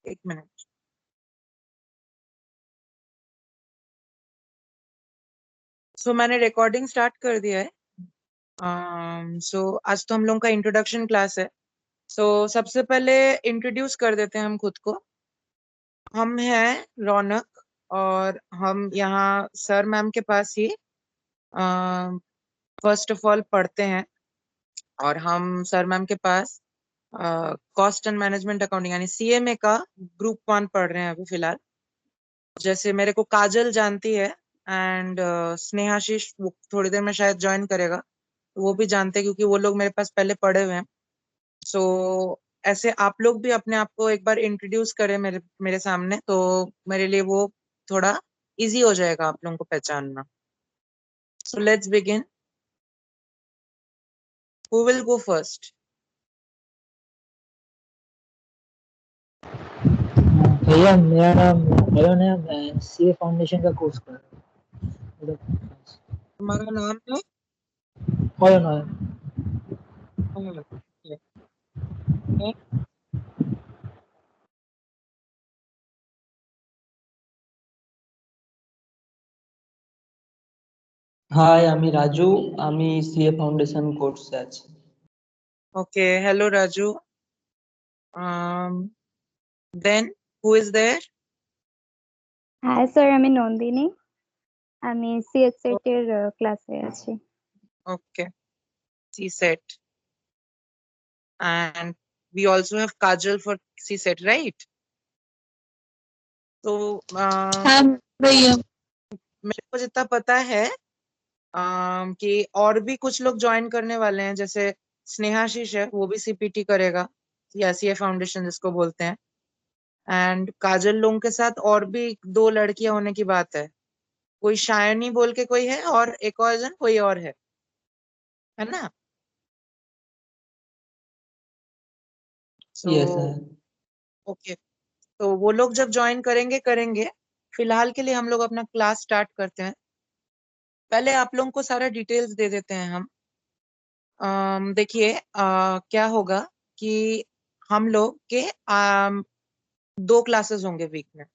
एक मिनट। मैंने recording start कर दिया है। आज तो हम लोगों का इंट्रोडक्शन क्लास है। सबसे पहले इंट्रोड्यूस कर देते हैं हम खुद को। हम हैं रौनक और हम यहाँ सर मैम के पास ही फर्स्ट ऑफ ऑल पढ़ते हैं। और हम सर मैम के पास कॉस्ट एंड मैनेजमेंट अकाउंटिंग यानी CMA का ग्रुप 1 पढ़ रहे हैं अभी फिलहाल। जैसे मेरे को काजल जानती है एंड स्नेहाशीष वो थोड़ी देर में शायद ज्वाइन करेगा, वो भी जानते हैं क्योंकि वो लोग मेरे पास पहले पढ़े हुए हैं। ऐसे आप लोग भी अपने आप को एक बार इंट्रोड्यूस करें मेरे मेरे सामने, तो मेरे लिए वो थोड़ा इजी हो जाएगा आप लोगों को पहचानना। Let's begin. Who will go first? भैया मेरा नाम मैं CA फाउंडेशन का कोर्स कर रहा हूँ। तुम्हारा नाम है? और হাই, আমি রাজু। আমি CA ফাউন্ডেশন কোর্সে আছি। Okay, hello Raju. Then who is there? Hi sir, আমি নন্দিনী। আমি CSET এর ক্লাসে আছি। Okay, CSET and we also have Kajal for CSET, right? तो हाँ भैया। मेरे को जितना पता है कि और भी कुछ लोग ज्वाइन करने वाले हैं, जैसे स्नेहाशीष है वो भी CPT करेगा या CA फाउंडेशन जिसको बोलते हैं। एंड काजल लोगों के साथ और भी 2 लड़कियां होने की बात है। कोई शायनी बोल के कोई है और एक और जन कोई और है ना? Yes so sir. ओके, तो वो लोग जब ज्वाइन करेंगे करेंगे। फिलहाल के लिए हम लोग अपना क्लास स्टार्ट करते हैं। पहले आप लोगों को सारा डिटेल्स दे देते हैं हम। देखिए क्या होगा कि हम लोग के 2 क्लासेस होंगे वीक में।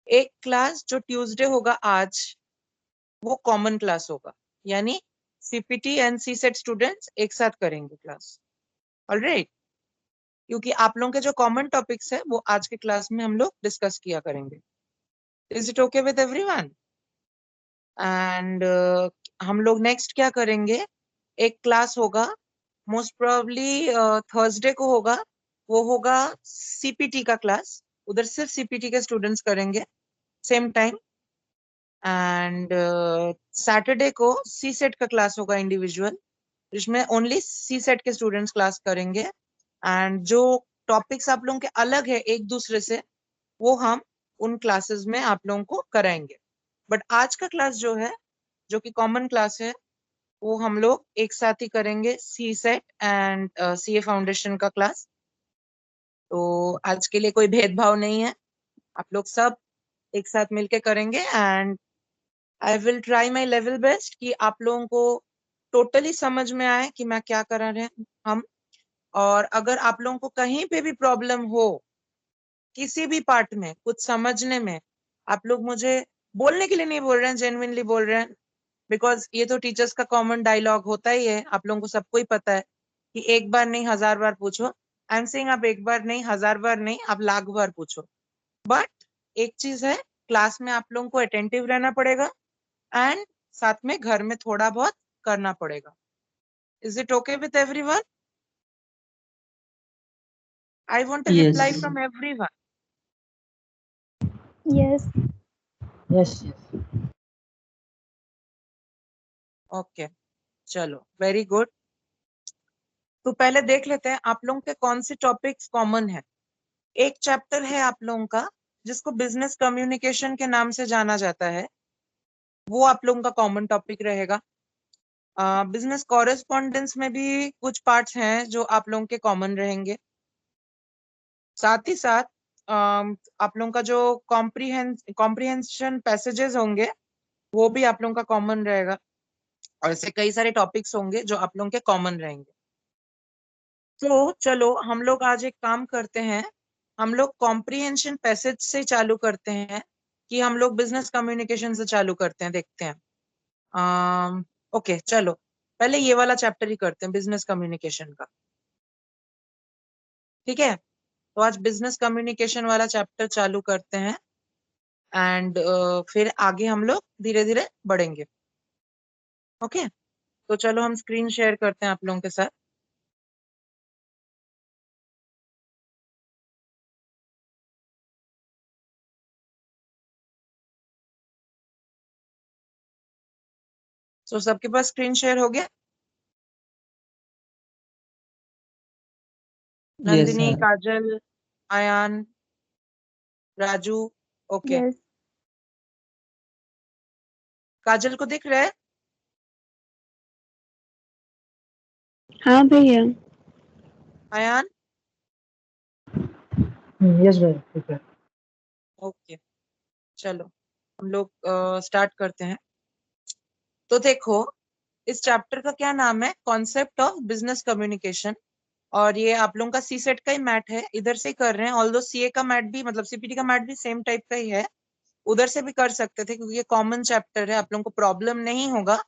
एक क्लास जो ट्यूसडे होगा आज, वो कॉमन क्लास होगा, यानी CPT एंड CSET स्टूडेंट्स एक साथ करेंगे क्लास। ऑलराइट, क्योंकि आप लोगों के जो कॉमन टॉपिक्स है वो आज के क्लास में हम लोग डिस्कस किया करेंगे। Is it okay with everyone? And हम लोग नेक्स्ट क्या करेंगे, एक क्लास होगा मोस्ट प्रोबेबली थर्सडे को होगा। वो होगा CPT का क्लास, उधर सिर्फ CPT के स्टूडेंट्स करेंगे सेम टाइम। एंड सैटरडे को CSET का क्लास होगा इंडिविजुअल, जिसमें ओनली CSET के स्टूडेंट्स क्लास करेंगे। एंड जो टॉपिक्स आप लोगों के अलग है एक दूसरे से, वो हम उन क्लासेस में आप लोगों को कराएंगे। बट आज का क्लास जो है, जो कि कॉमन क्लास है, वो हम लोग एक साथ ही करेंगे, CSET एंड CA फाउंडेशन का क्लास। तो आज के लिए कोई भेदभाव नहीं है, आप लोग सब एक साथ मिलके करेंगे। And I will try my level best कि आप लोगों को टोटली समझ में आए कि मैं क्या करा रहे हैं हम। और अगर आप लोगों को कहीं पे भी प्रॉब्लम हो, किसी भी पार्ट में कुछ समझने में, आप लोग मुझे बोलने के लिए नहीं बोल रहे हैं, जेन्युइनली बोल रहे हैं। बिकॉज ये तो टीचर्स का कॉमन डायलॉग होता ही है, आप लोगों को सबको ही पता है कि एक बार नहीं 1000 बार पूछो। आई एम सेइंग आप एक बार नहीं 1000 बार नहीं, आप लाख बार पूछो। बट एक चीज है, क्लास में आप लोगों को अटेंटिव रहना पड़ेगा एंड साथ में घर में थोड़ा बहुत करना पड़ेगा। Is it okay with everyone? I want a yes reply from everyone. Yes. Yes. Okay, चलो वेरी गुड। तो पहले देख लेते हैं आप लोगों के कौन से टॉपिक्स कॉमन है। एक चैप्टर है आप लोगों का जिसको बिजनेस कम्युनिकेशन के नाम से जाना जाता है, वो आप लोगों का कॉमन टॉपिक रहेगा। बिजनेस कॉरेस्पॉन्डेंस में भी कुछ पार्ट्स हैं जो आप लोगों के कॉमन रहेंगे। साथ ही साथ आप लोगों का जो कॉम्प्रिहेंशन पैसेजेस होंगे, वो भी आप लोगों का कॉमन रहेगा। और ऐसे कई सारे टॉपिक्स होंगे जो आप लोगों के कॉमन रहेंगे। तो चलो हम लोग आज एक काम करते हैं, हम लोग कॉम्प्रिहेंशन पैसेज से चालू करते हैं कि हम लोग बिजनेस कम्युनिकेशन से चालू करते हैं, देखते हैं। ओके चलो पहले ये वाला चैप्टर ही करते हैं, बिजनेस कम्युनिकेशन का। ठीक है, तो आज बिजनेस कम्युनिकेशन वाला चैप्टर चालू करते हैं एंड फिर आगे हम लोग धीरे धीरे बढ़ेंगे। ओके, तो चलो हम स्क्रीन शेयर करते हैं आप लोगों के साथ। तो सबके पास स्क्रीन शेयर हो गया? यस नंदिनी, काजल, आयान, राजू। ओके, यस काजल को दिख रहा है? हाँ भैया। आयान? यस भाई ठीक है। ओके चलो हम लोग स्टार्ट करते हैं। तो देखो, इस चैप्टर का क्या नाम है? Concept of business communication. और ये आप लोगों का सी सेट का ही मैट है, इधर से ही कर रहे हैं। ऑल्दो सीए का मैट भी, मतलब सीपीटी का मैट भी सेम टाइप का ही है, उधर से भी कर सकते थे क्योंकि ये कॉमन चैप्टर है, आप लोगों को प्रॉब्लम नहीं होगा।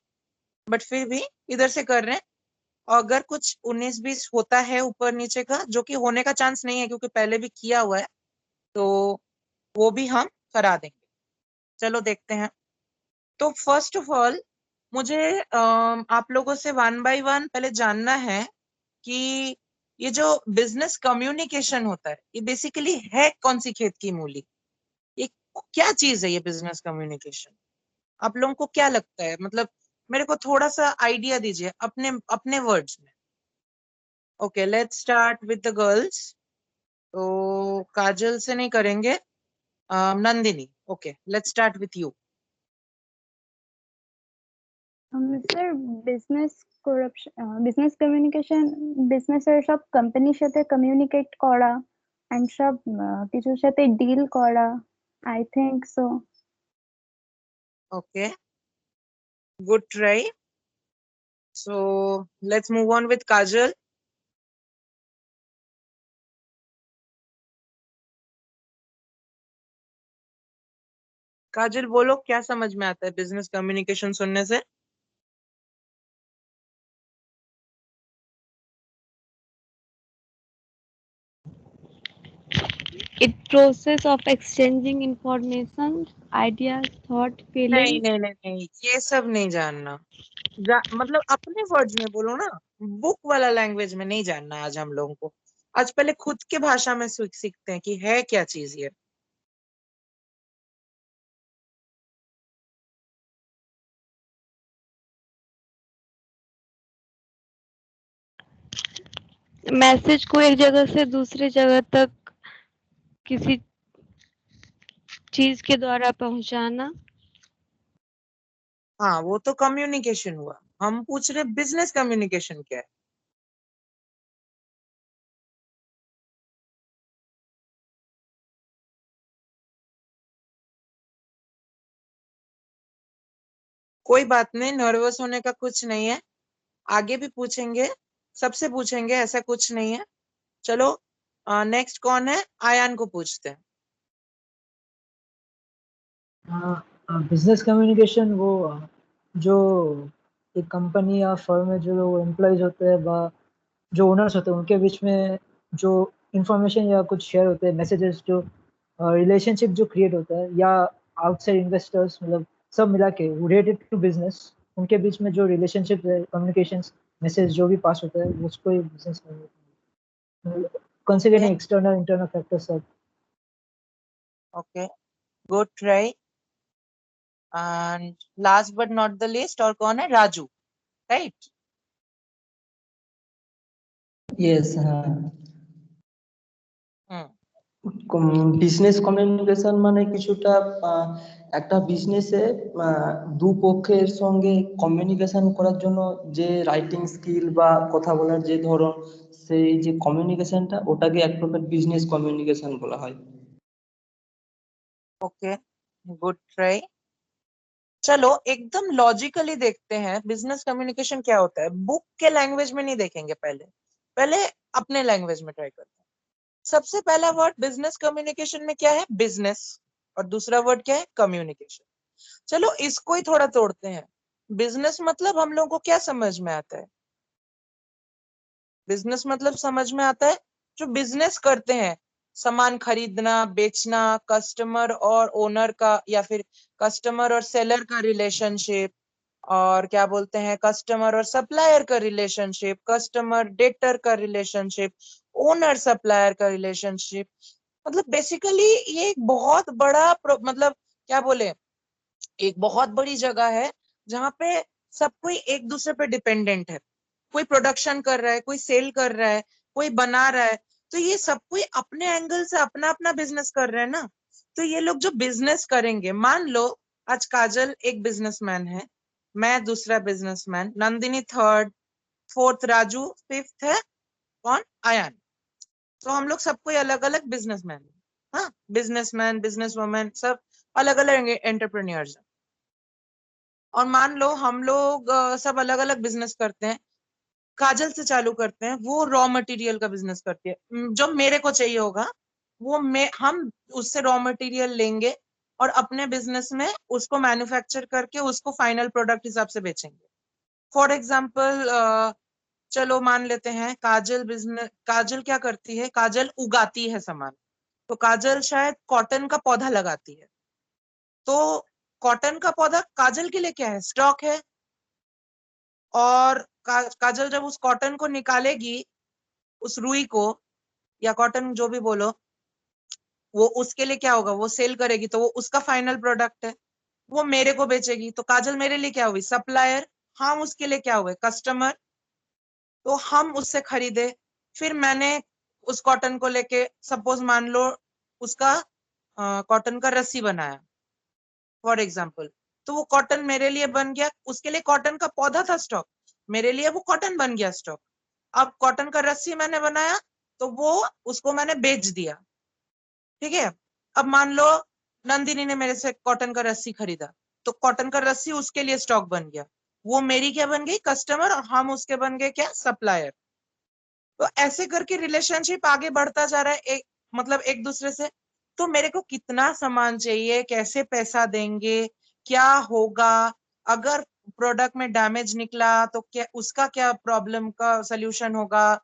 बट फिर भी इधर से कर रहे हैं। और अगर कुछ 19-20 होता है ऊपर नीचे का, जो कि होने का चांस नहीं है क्योंकि पहले भी किया हुआ है, तो वो भी हम करा देंगे। चलो देखते हैं। तो फर्स्ट ऑफ ऑल मुझे आप लोगों से वन बाय वन पहले जानना है कि ये जो बिजनेस कम्युनिकेशन होता है ये बेसिकली है कौन सी खेत की मूली? ये क्या चीज है ये बिजनेस कम्युनिकेशन? आप लोगों को क्या लगता है? मतलब मेरे को थोड़ा सा आइडिया दीजिए अपने अपने वर्ड्स में। Okay let's start with the girls. तो काजल से नहीं करेंगे, Nandini. Okay let's start with you. Sir business communication বিজনেসের সব কোম্পানির সাথে কমিউনিকেট করা এন্ড সব কিছুর সাথে ডিল করা। I think so. Okay good try. So let's move on with Kajal. Kajal बोलो क्या समझ में आता है बिजनेस कम्युनिकेशन सुनने से? It process of exchanging information, ideas, thought, नहीं feeling. नहीं नहीं नहीं, ये सब नहीं जानना। मतलब अपने वर्ड्स में बोलो ना, बुक वाला लैंग्वेज में नहीं जानना है आज हम लोगों को। आज पहले खुद के भाषा में सीखते हैं कि है क्या चीज ये। मैसेज को एक जगह से दूसरी जगह तक किसी चीज के द्वारा पहुंचाना। हाँ वो तो कम्युनिकेशन हुआ, हम पूछ रहे बिजनेस कम्युनिकेशन क्या है। कोई बात नहीं, नर्वस होने का कुछ नहीं है, आगे भी पूछेंगे, सबसे पूछेंगे, ऐसा कुछ नहीं है। चलो नेक्स्ट कौन है? आयान को पूछते हैं। बिजनेस कम्युनिकेशन वो जो एक कंपनी या फर्म में जो एम्प्लॉयज होते हैं बा जो ओनर्स होते हैं उनके बीच में जो इंफॉर्मेशन या कुछ शेयर होते हैं, मैसेजेस, जो रिलेशनशिप जो क्रिएट होता है, या आउटसाइड इन्वेस्टर्स, मतलब सब मिला के रिलेटेड टू बिजनेस, उनके बीच में जो रिलेशनशिप है, कम्युनिकेशन, मैसेज जो भी पास होता है उसको ही business communication, okay considering external internal factors सब। Okay good try. And last but not the list, और कौन है? राजू, राइट? ইয়েস হ্যাঁ। हम्म বিজনেস কমিউনিকেশন মানে কিছুটা একটা বিজনেসে দুপক্ষের সঙ্গে কমিউনিকেশন করার জন্য যে রাইটিং স্কিল বা কথা বলার যে ধরন, সেই যে কমিউনিকেশনটা ওটাকে এক প্রকার বিজনেস কমিউনিকেশন বলা হয়। Okay good try. चलो एकदम लॉजिकली देखते हैं बिजनेस कम्युनिकेशन क्या होता है। बुक के लैंग्वेज में नहीं देखेंगे, पहले पहले अपने लैंग्वेज में ट्राई करते हैं। सबसे पहला वर्ड बिजनेस कम्युनिकेशन में क्या है? बिजनेस। और दूसरा वर्ड क्या है? कम्युनिकेशन। चलो इसको ही थोड़ा तोड़ते हैं। बिजनेस मतलब हम लोगों को क्या समझ में आता है? बिजनेस मतलब समझ में आता है जो बिजनेस करते हैं, सामान खरीदना, बेचना, कस्टमर और ओनर का या फिर कस्टमर और सेलर का रिलेशनशिप, और क्या बोलते हैं, कस्टमर और सप्लायर का रिलेशनशिप, कस्टमर डेटर का रिलेशनशिप, ओनर सप्लायर का रिलेशनशिप। मतलब बेसिकली ये एक बहुत बड़ा मतलब क्या बोले, एक बहुत बड़ी जगह है जहाँ पे सब कोई एक दूसरे पे डिपेंडेंट है। कोई प्रोडक्शन कर रहा है, कोई सेल कर रहा है, कोई बना रहा है, तो ये सब कोई अपने एंगल से अपना अपना बिजनेस कर रहे हैं ना। तो ये लोग जो बिजनेस करेंगे, मान लो आज काजल एक बिजनेसमैन है, मैं दूसरा businessman, Nandini third, fourth Raju, fifth है कौन? आयान। तो हम लोग सब कोई अलग अलग बिजनेसमैन, हाँ, बिजनेसमैन, बिजनेस वुमेन, सब अलग अलग एंटरप्रेन्योर्स। और मान लो हम लोग सब अलग अलग बिजनेस करते हैं। काजल से चालू करते हैं, वो रॉ मटेरियल का बिजनेस करती है। जो मेरे को चाहिए होगा वो हम उससे रॉ मटेरियल लेंगे और अपने बिजनेस में उसको मैन्युफैक्चर करके उसको फाइनल प्रोडक्ट हिसाब से बेचेंगे। फॉर एग्जाम्पल चलो मान लेते हैं काजल क्या करती है, काजल उगाती है सामान। तो काजल शायद कॉटन का पौधा लगाती है। तो कॉटन का पौधा काजल के लिए क्या है? स्टॉक है। और काजल जब उस कॉटन को निकालेगी, उस रुई को या कॉटन जो भी बोलो, वो उसके लिए क्या होगा? वो सेल करेगी, तो वो उसका फाइनल प्रोडक्ट है, वो मेरे को बेचेगी। तो काजल मेरे लिए क्या हुई? सप्लायर। हम उसके लिए क्या हुए? कस्टमर। तो हम उससे खरीदे, फिर मैंने उस कॉटन को लेके सपोज मान लो उसका कॉटन का रस्सी बनाया फॉर एग्जाम्पल। तो वो कॉटन मेरे लिए बन गया, उसके लिए कॉटन का पौधा था स्टॉक, मेरे लिए वो कॉटन बन गया स्टॉक। अब कॉटन का रस्सी मैंने बनाया, तो वो उसको मैंने बेच दिया। ठीक है। अब मान लो नंदिनी ने मेरे से कॉटन का रस्सी खरीदा, तो कॉटन का रस्सी उसके लिए स्टॉक बन गया, वो मेरी क्या बन गई? कस्टमर। और हम उसके बन गए क्या? सप्लायर। तो ऐसे करके रिलेशनशिप आगे बढ़ता जा रहा है, एक मतलब एक दूसरे से। तो मेरे को कितना सामान चाहिए, कैसे पैसा देंगे, क्या होगा, अगर प्रोडक्ट में डैमेज निकला तो क्या उसका क्या प्रॉब्लम का सोल्यूशन होगा,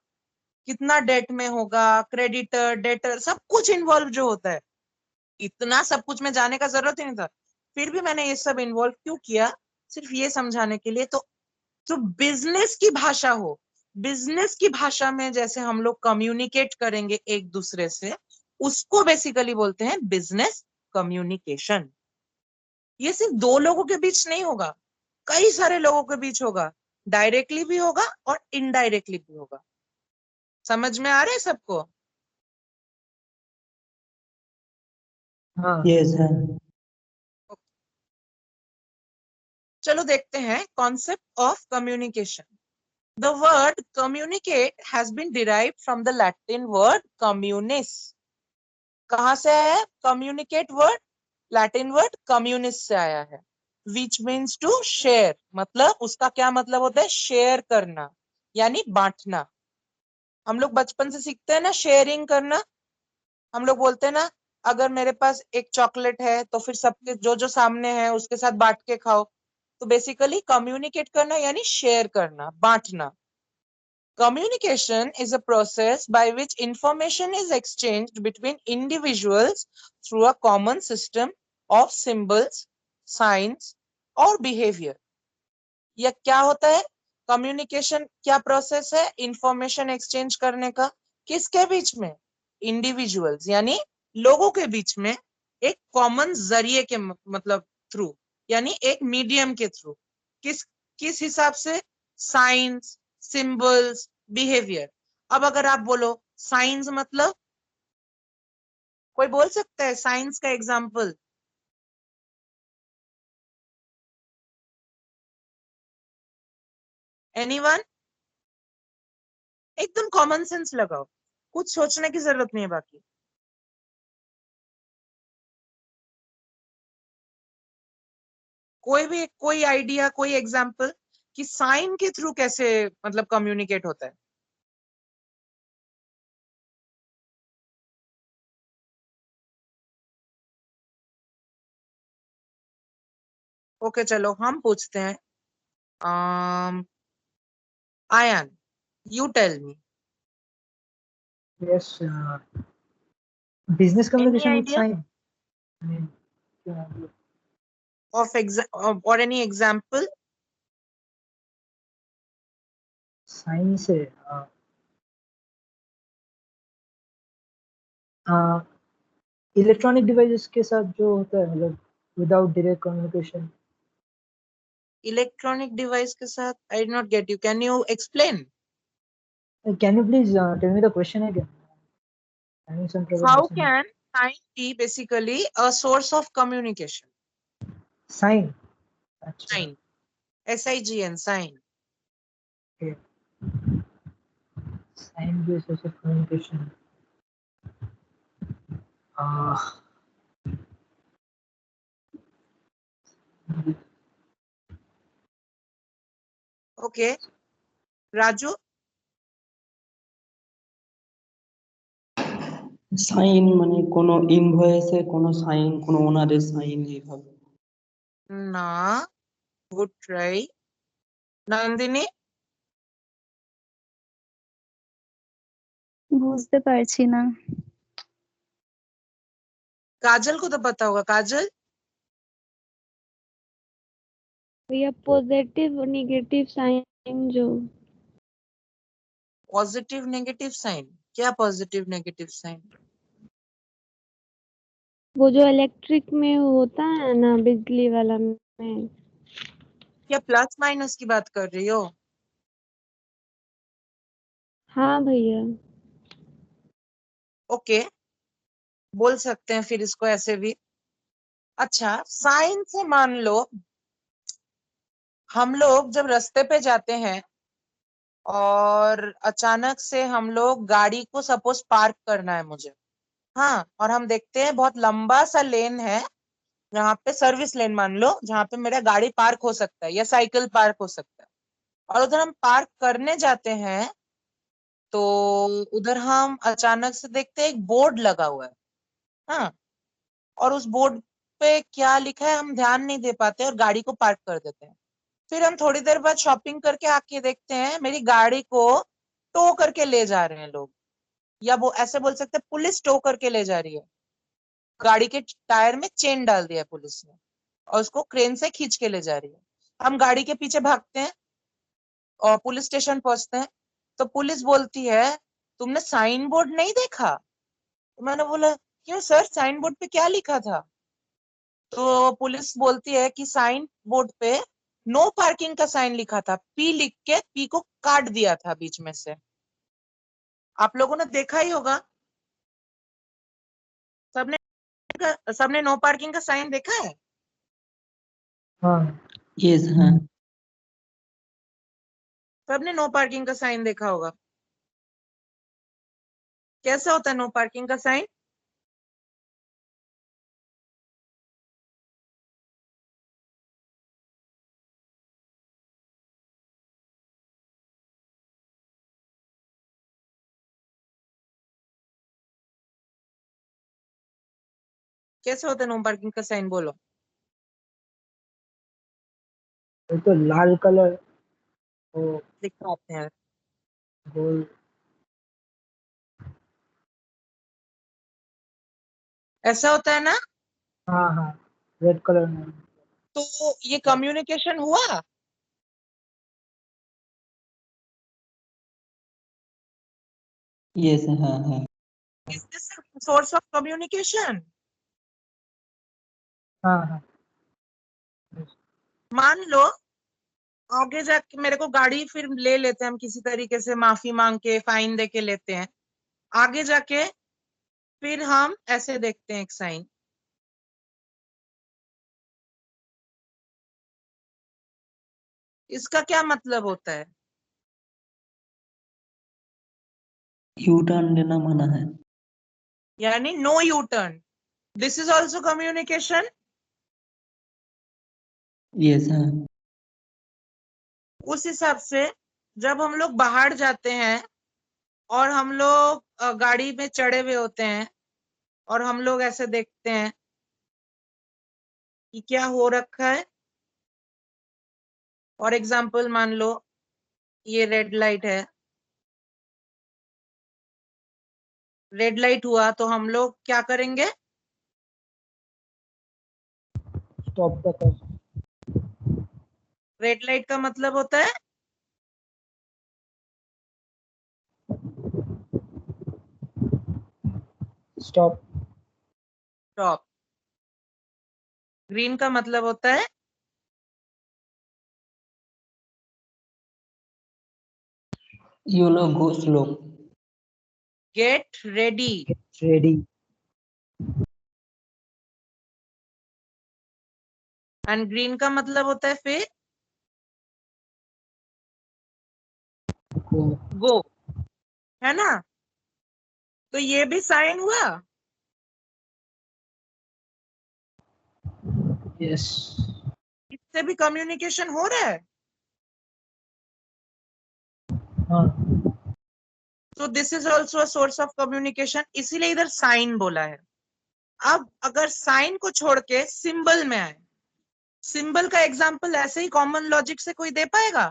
कितना डेट में होगा, क्रेडिटर डेटर सब कुछ इन्वॉल्व जो होता है। इतना सब कुछ में जाने का जरूरत ही नहीं था, फिर भी मैंने ये सब इन्वॉल्व क्यों किया? सिर्फ ये समझाने के लिए। तो बिजनेस की भाषा हो, बिजनेस की भाषा में जैसे हम लोग कम्युनिकेट करेंगे एक दूसरे से, उसको बेसिकली बोलते हैं बिजनेस कम्युनिकेशन। ये सिर्फ दो लोगों के बीच नहीं होगा, कई सारे लोगों के बीच होगा, डायरेक्टली भी होगा और इनडायरेक्टली भी होगा। समझ में आ रहा है सबको? हाँ। यस है। चलो देखते हैं concept of communication. The word communicate has been derived from the Latin word communis। कहां से आया है communicate word? Latin word communis से आया है, which means to share। मतलब उसका क्या मतलब होता है? शेयर करना यानी बांटना। हम लोग बचपन से सीखते हैं ना शेयरिंग करना। हम लोग बोलते हैं ना, अगर मेरे पास एक चॉकलेट है तो फिर सबके जो जो सामने है उसके साथ बांट के खाओ। तो बेसिकली कम्युनिकेट करना यानी शेयर करना, बांटना। Communication is a process by which information is exchanged between individuals through a common system of symbols, signs और behavior। यह क्या होता है? कम्युनिकेशन क्या प्रोसेस है? इंफॉर्मेशन एक्सचेंज करने का। किसके बीच में? इंडिविजुअल्स यानी लोगों के बीच में, एक कॉमन जरिए के मतलब थ्रू, यानी एक मीडियम के थ्रू। किस किस हिसाब से? Science, symbols, behaviour. अब अगर आप बोलो साइंस मतलब, कोई बोल सकता है साइंस का एग्जाम्पल? एनीवन? एकदम कॉमन सेंस लगाओ, कुछ सोचने की जरूरत नहीं है बाकी। कोई आइडिया, कोई एग्जाम्पल कि साइन के थ्रू कैसे मतलब कम्युनिकेट होता है? ओके चलो हम पूछते हैं। Ayan, you tell me, Yes, business any communication with idea sign. I mean, yeah, और एनी एग्जाम्पल? sign से इलेक्ट्रॉनिक डिवाइसेस के साथ जो होता है, मतलब without direct communication. Electronic device के साथ? I did not get you, can you explain? Can you please tell me the question again? I need some trouble How listening. can sign be basically a source of communication? Sign. अच्छा. Sign, SIGN, sign. Okay. Sign भी source of communication. Okay, Raju? Sign মানে কোনো ইনভয়েসে কোনো sign, কোনো ওনারের sign এইভাবে। না, good try. Nandini? বুঝতে পারছি না। काजल को तो पता होगा, काजल? भैया पॉजिटिव और नेगेटिव साइन जो पॉजिटिव नेगेटिव साइन? क्या पॉजिटिव नेगेटिव साइन? वो जो इलेक्ट्रिक में होता है ना, बिजली वाला में। क्या प्लस माइनस की बात कर रही हो? हाँ भैया। ओके, बोल सकते हैं फिर इसको ऐसे भी। अच्छा, साइन से मान लो हम लोग जब रास्ते पे जाते हैं और अचानक से हम लोग गाड़ी को सपोज पार्क करना है मुझे, हाँ, और हम देखते हैं बहुत लंबा सा लेन है जहाँ पे सर्विस लेन मान लो, जहाँ पे मेरा गाड़ी पार्क हो सकता है या साइकिल पार्क हो सकता है, और उधर हम पार्क करने जाते हैं तो उधर हम अचानक से देखते हैं एक बोर्ड लगा हुआ है, हाँ, और उस बोर्ड पे क्या लिखा है हम ध्यान नहीं दे पाते और गाड़ी को पार्क कर देते हैं। फिर हम थोड़ी देर बाद शॉपिंग करके आके देखते हैं मेरी गाड़ी को टो करके ले जा रहे हैं लोग, या वो ऐसे बोल सकते हैं पुलिस टो करके ले जा रही है। गाड़ी के टायर में चेन डाल दिया है पुलिस ने और उसको क्रेन से खींच के ले जा रही है। हम गाड़ी के पीछे भागते हैं और पुलिस स्टेशन पहुंचते हैं तो पुलिस बोलती है तुमने साइन बोर्ड नहीं देखा? तो मैंने बोला क्यों सर, साइन बोर्ड पे क्या लिखा था? तो पुलिस बोलती है कि साइन बोर्ड पे नो पार्किंग का साइन लिखा था, पी लिख के पी को काट दिया था बीच में से। आप लोगों ने देखा ही होगा, सबने नो पार्किंग का साइन देखा है? हाँ. यस, हाँ। सबने नो पार्किंग का साइन देखा होगा। कैसा होता है नो पार्किंग का साइन? कैसे होता है नो पार्किंग का साइन, बोलो। वो तो लाल कलर, वो दिखाते हैं। गोल. ऐसा होता है ना? हाँ हाँ, रेड कलर में. तो ये कम्युनिकेशन हुआ? यस, हाँ हाँ। Is this source of communication? हाँ हाँ. मान लो आगे जाके मेरे को गाड़ी फिर ले लेते हैं हम किसी तरीके से, माफी मांग के फाइन दे के लेते हैं, आगे जाके फिर हम ऐसे देखते हैं एक साइन, इसका क्या मतलब होता है? यू टर्न लेना मना है। यानी no U turn, this is also communication. Yes, हाँ। उस हिसाब से जब हम लोग बाहर जाते हैं और हम लोग गाड़ी में चढ़े हुए होते हैं और हम लोग ऐसे देखते हैं कि क्या हो रखा है, फॉर एग्जाम्पल मान लो ये रेड लाइट है, रेड लाइट हुआ तो हम लोग क्या करेंगे? Stop the car, red light का मतलब होता है स्टॉप, स्टॉप। ग्रीन का मतलब होता है YOLO go slow. Get ready. Ready, and green का मतलब होता है फिर गो, गो, है ना? तो ये भी साइन हुआ। यस, इससे भी कम्युनिकेशन हो रहा है। हाँ, तो this is also a source of communication, इसीलिए इधर साइन बोला है। अब अगर साइन को छोड़ के सिंबल में आए, सिंबल का एग्जाम्पल ऐसे ही कॉमन लॉजिक से कोई दे पाएगा?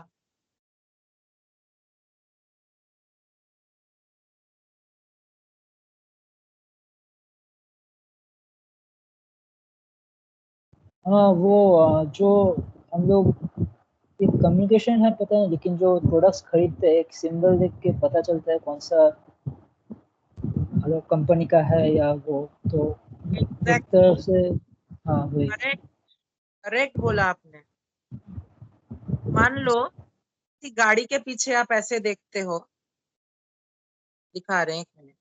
हाँ वो जो हम लोग एक कम्युनिकेशन है पता नहीं, लेकिन जो प्रोडक्ट्स खरीदते हैं एक सिंबल देख के पता चलता है कौन सा अलग कंपनी का है या वो, तो एक एग्जैक्टली, तरफ से, हाँ वही, करेक्ट, करेक्ट बोला आपने। मान लो कि गाड़ी के पीछे आप ऐसे देखते हो, दिखा रहे हैं, एक मिनट।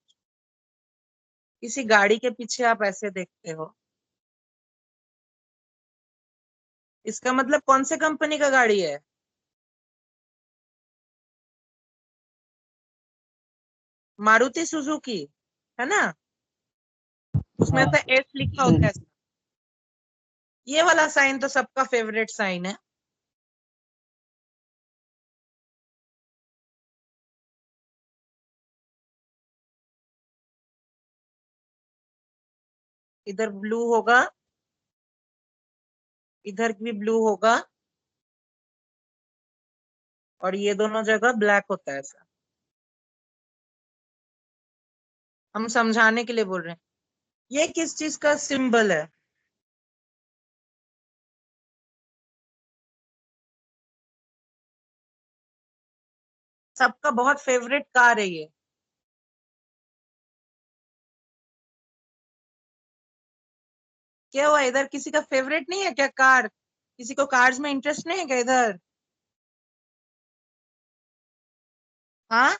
किसी गाड़ी के पीछे आप ऐसे देखते हो, इसका मतलब कौन से कंपनी का गाड़ी है? मारुति सुजुकी, है ना? उसमें हाँ तो एस लिखा होता है। ये वाला साइन तो सबका फेवरेट साइन है। इधर ब्लू होगा, इधर भी ब्लू होगा, और ये दोनों जगह ब्लैक होता है ऐसा। हम समझाने के लिए बोल रहे हैं। ये किस चीज का सिंबल है? सबका बहुत फेवरेट कार है ये। क्या हुआ, इधर किसी का फेवरेट नहीं है क्या कार? किसी को कार्स में इंटरेस्ट नहीं है क्या इधर? हाँ,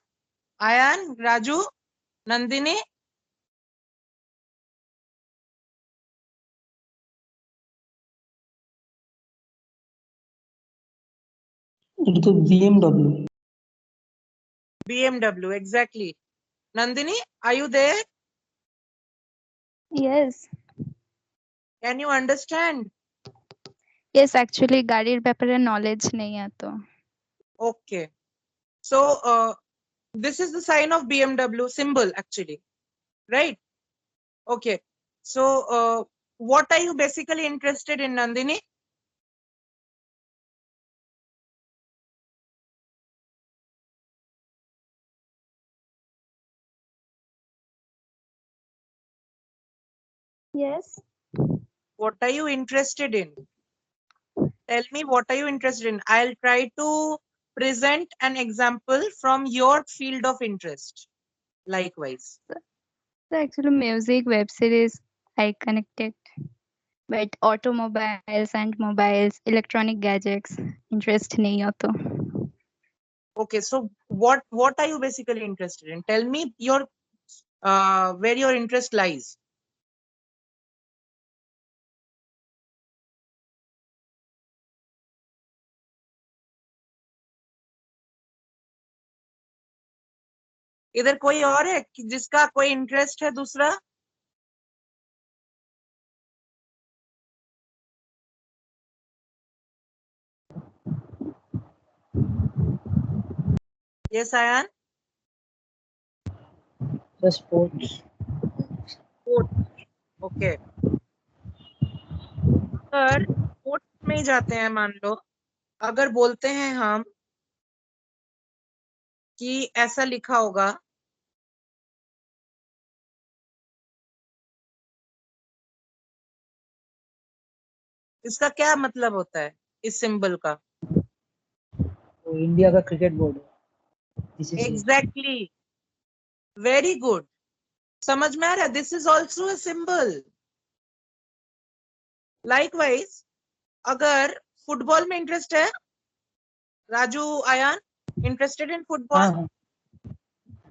आयान, राजू, नंदिनी। এটা তো BMW। BMW, exactly. Nandini, are you there? Yes, can you understand? yes, actually গাড়ির ব্যাপারে knowledge নেই এত। Okay, so this is the sign of BMW symbol actually, right? Okay, so what are you basically interested in, Nandini? Yes, What are you interested in? Tell me, what are you interested in? I'll try to present an example from your field of interest. Likewise. so actually music, web series, I connected, but automobiles and mobiles, electronic gadgets, interest नहीं हो तो। Okay, so what are you basically interested in? Tell me your where your interest lies. इधर कोई और है जिसका कोई interest है दूसरा? Yes, Ayan? Sports, Sports. Okay. Sir sports में ही जाते हैं मान लो, अगर बोलते हैं हम कि ऐसा लिखा होगा, इसका क्या मतलब होता है इस सिंबल का? तो इंडिया का क्रिकेट बोर्ड है, बीसीसीआई। एग्जैक्टली, वेरी गुड, समझ में आ रहा है? This is also a symbol. Likewise अगर फुटबॉल में इंटरेस्ट है, Raju, Ayan, interested in football? हाँ हाँ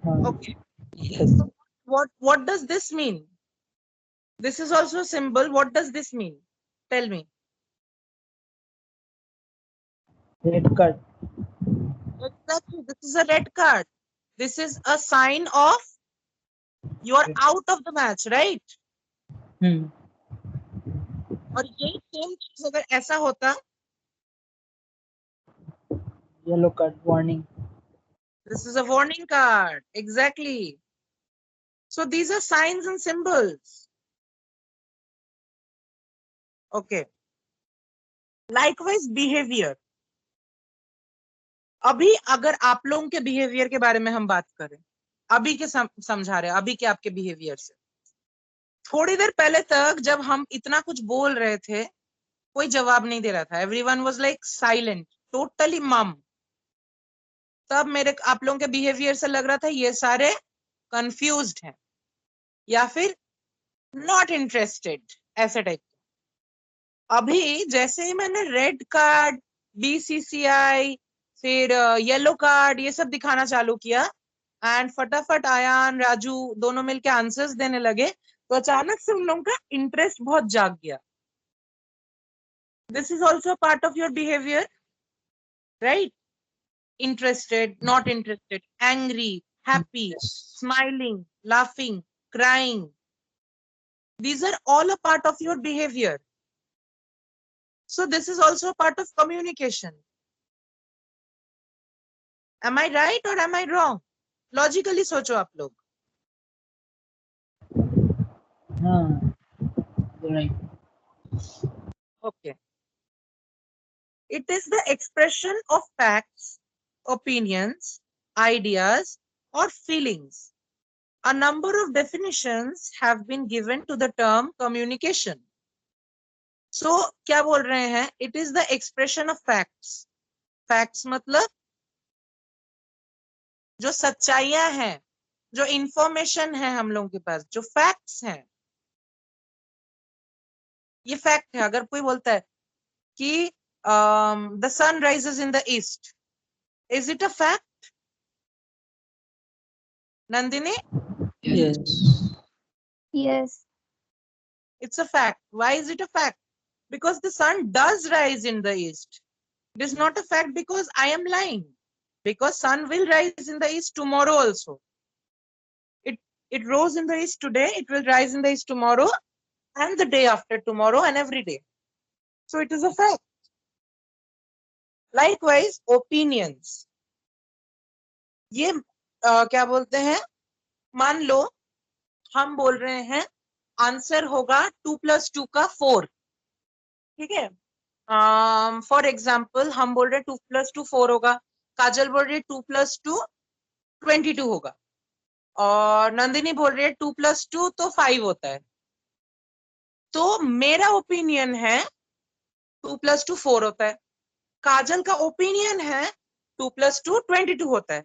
हाँ। Okay. Yes. So what does this mean? This is also a symbol. What does this mean? Tell me. Red card. Exactly. This is a red card. This is a sign of you are out of the match, right? और यही same चीज अगर ऐसा होता, yellow card, warning. this is a warning card. Exactly. So these are signs and symbols. Okay. Likewise, behavior. अभी अगर आप लोगों के बिहेवियर के बारे में हम बात करें, अभी के समझा रहे हैं, अभी के आपके बिहेवियर से थोड़ी देर पहले तक जब हम इतना कुछ बोल रहे थे, कोई जवाब नहीं दे रहा था, everyone was like silent, totally मम। तब मेरे आप लोगों के बिहेवियर से लग रहा था ये सारे कंफ्यूज्ड हैं या फिर नॉट इंटरेस्टेड, ऐसे टाइप। अभी जैसे ही मैंने रेड कार्ड, बीसीसीआई, फिर येलो कार्ड, ये सब दिखाना चालू किया एंड फटाफट आयान, राजू दोनों मिलके आंसर्स देने लगे, तो अचानक से उन लोगों का इंटरेस्ट बहुत जाग गया। This is also a part of your behavior, right? Interested, not interested, angry, happy, smiling, laughing, crying. These are all a part of your behavior. So this is also a part of communication. Am I right or am I wrong? Logically सोचो आप लोग। हाँ, right. Okay. It is the expression of facts, opinions, ideas, or feelings. A number of definitions have been given to the term communication. So, क्या बोल रहे हैं? It is the expression of facts. Facts मतलब जो सच्चाइयां हैं, जो information है हम लोगों के पास, जो फैक्ट्स हैं, ये फैक्ट है। अगर कोई बोलता है कि the sun rises in the east, is it a fact? Nandini? Yes. Yes. It's a fact. Why is it a fact? Because the sun does rise in the east. It is not a fact because I am lying. Because sun will rise in the east tomorrow also. It rose in the east today, it will rise in the east tomorrow, and the day after tomorrow, and every day. So it is a fact. Likewise, opinions. ये क्या बोलते हैं? मान लो हम बोल रहे हैं answer होगा 2 + 2 का 4, ठीक है? फॉर एग्जाम्पल हम बोल रहे हैं 2 + 2 4 होगा, काजल बोल रही है 2 + 2 22 होगा, और नंदिनी बोल रही है 2 + 2 तो 5 होता है। तो मेरा ओपिनियन है 2 + 2 4 होता है, काजल का ओपिनियन है 2 + 2 22 होता है,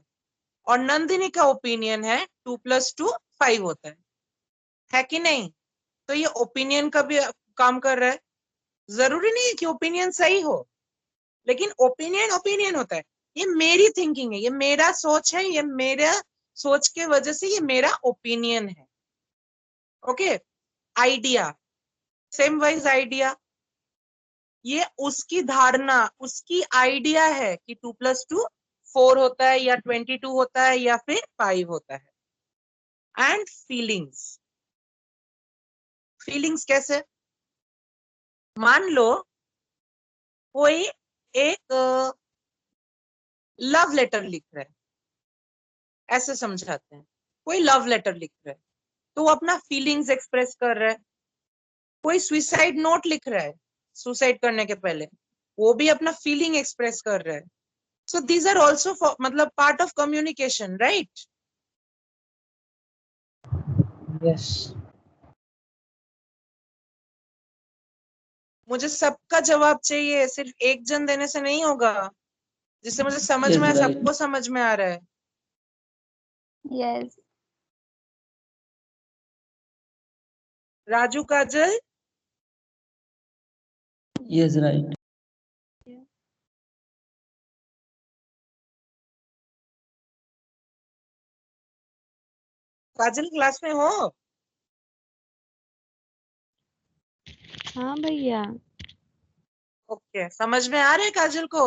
और नंदिनी का ओपिनियन है 2 + 2 5 होता है कि नहीं? तो ये ओपिनियन का भी काम कर रहा है। जरूरी नहीं है कि ओपिनियन सही हो, लेकिन ओपिनियन ओपिनियन होता है। ये मेरी थिंकिंग है, ये मेरा सोच है, ये मेरा सोच के वजह से ये मेरा ओपिनियन है। Okay, idea, same wise idea, ये उसकी धारणा, उसकी आइडिया है कि 2 + 2 4 होता है या 22 होता है या फिर 5 होता है। एंड फीलिंग्स, फीलिंग्स कैसे? मान लो कोई एक लव लेटर लिख रहा है, ऐसे समझाते हैं, कोई लव लेटर लिख रहा है तो वो अपना फीलिंग्स एक्सप्रेस कर रहा है। कोई सुसाइड नोट लिख रहा है सुसाइड करने के पहले, वो भी अपना फीलिंग एक्सप्रेस कर रहा है. सो दीज आर ऑल्सो मतलब part of communication, right? Yes. मुझे सबका जवाब चाहिए, सिर्फ एक जन देने से नहीं होगा. जिससे मुझे समझ Yes, में आया, right. सबको समझ में आ रहा है. Yes. राजू, काजल, Yes, right. काजल क्लास में हो? हाँ भैया. ओके, समझ में आ रहा है काजल को?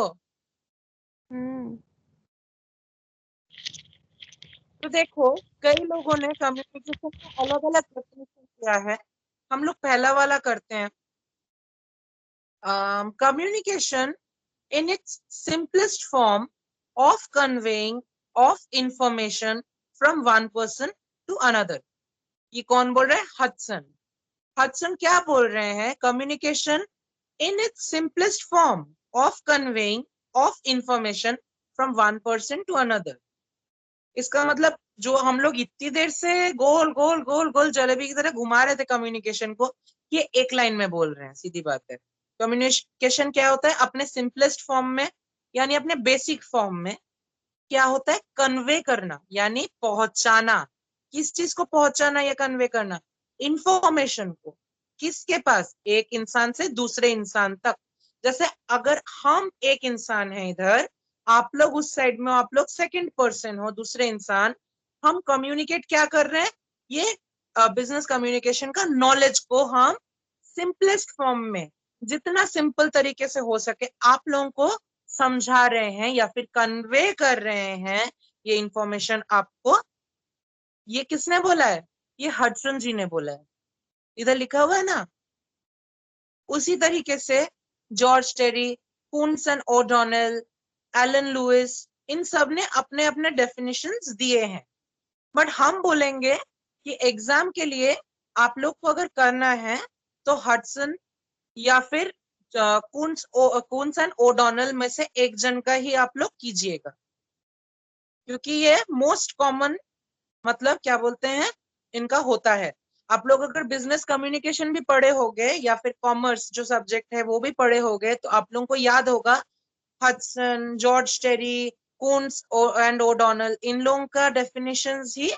हम्म. तो देखो, कई लोगों ने कम्युनिकेशन का अलग अलग डेफिनेशन किया है. हम लोग पहला वाला करते हैं. Communication in its simplest form of conveying of information from one person to another. ये कौन बोल रहा है? हडसन. हडसन क्या बोल रहे हैं? Communication in its simplest form of conveying of information from one person to another. इसका मतलब जो हम लोग इतनी देर से गोल गोल गोल गोल जलेबी की तरह घुमा रहे थे कम्युनिकेशन को, ये एक लाइन में बोल रहे हैं. सीधी बात है. कम्युनिकेशन क्या होता है? अपने सिंपलेस्ट फॉर्म में, यानी अपने बेसिक फॉर्म में क्या होता है? कन्वे करना, यानी पहुंचाना. किस चीज को पहुंचाना या कन्वे करना? इंफॉर्मेशन को. किसके पास? एक इंसान से दूसरे इंसान तक. जैसे अगर हम एक इंसान है इधर, आप लोग उस साइड में हो, आप लोग सेकंड पर्सन हो, दूसरे इंसान, हम कम्युनिकेट क्या कर रहे हैं? ये बिजनेस कम्युनिकेशन का नॉलेज को हम सिंपलेस्ट फॉर्म में, जितना सिंपल तरीके से हो सके आप लोगों को समझा रहे हैं या फिर कन्वे कर रहे हैं ये इंफॉर्मेशन आपको. ये किसने बोला है? ये हडसन जी ने बोला है. इधर लिखा हुआ है ना. उसी तरीके से George Terry, Koontz and O'Donnell, Allen Lewis, इन सब ने अपने अपने डेफिनेशंस दिए हैं. बट हम बोलेंगे कि एग्जाम के लिए आप लोग को अगर करना है तो हडसन या फिर कून्स एंड ओडोनेल में से एक जन का ही आप लोग कीजिएगा, क्योंकि ये मोस्ट कॉमन मतलब क्या बोलते हैं इनका होता है. आप लोग अगर बिजनेस कम्युनिकेशन भी पढ़े होंगे या फिर कॉमर्स जो सब्जेक्ट है वो भी पढ़े होंगे, तो आप लोगों को याद होगा Hudson, George Terry, Koontz and O'Donnell, इन लोगों का डेफिनेशंस ही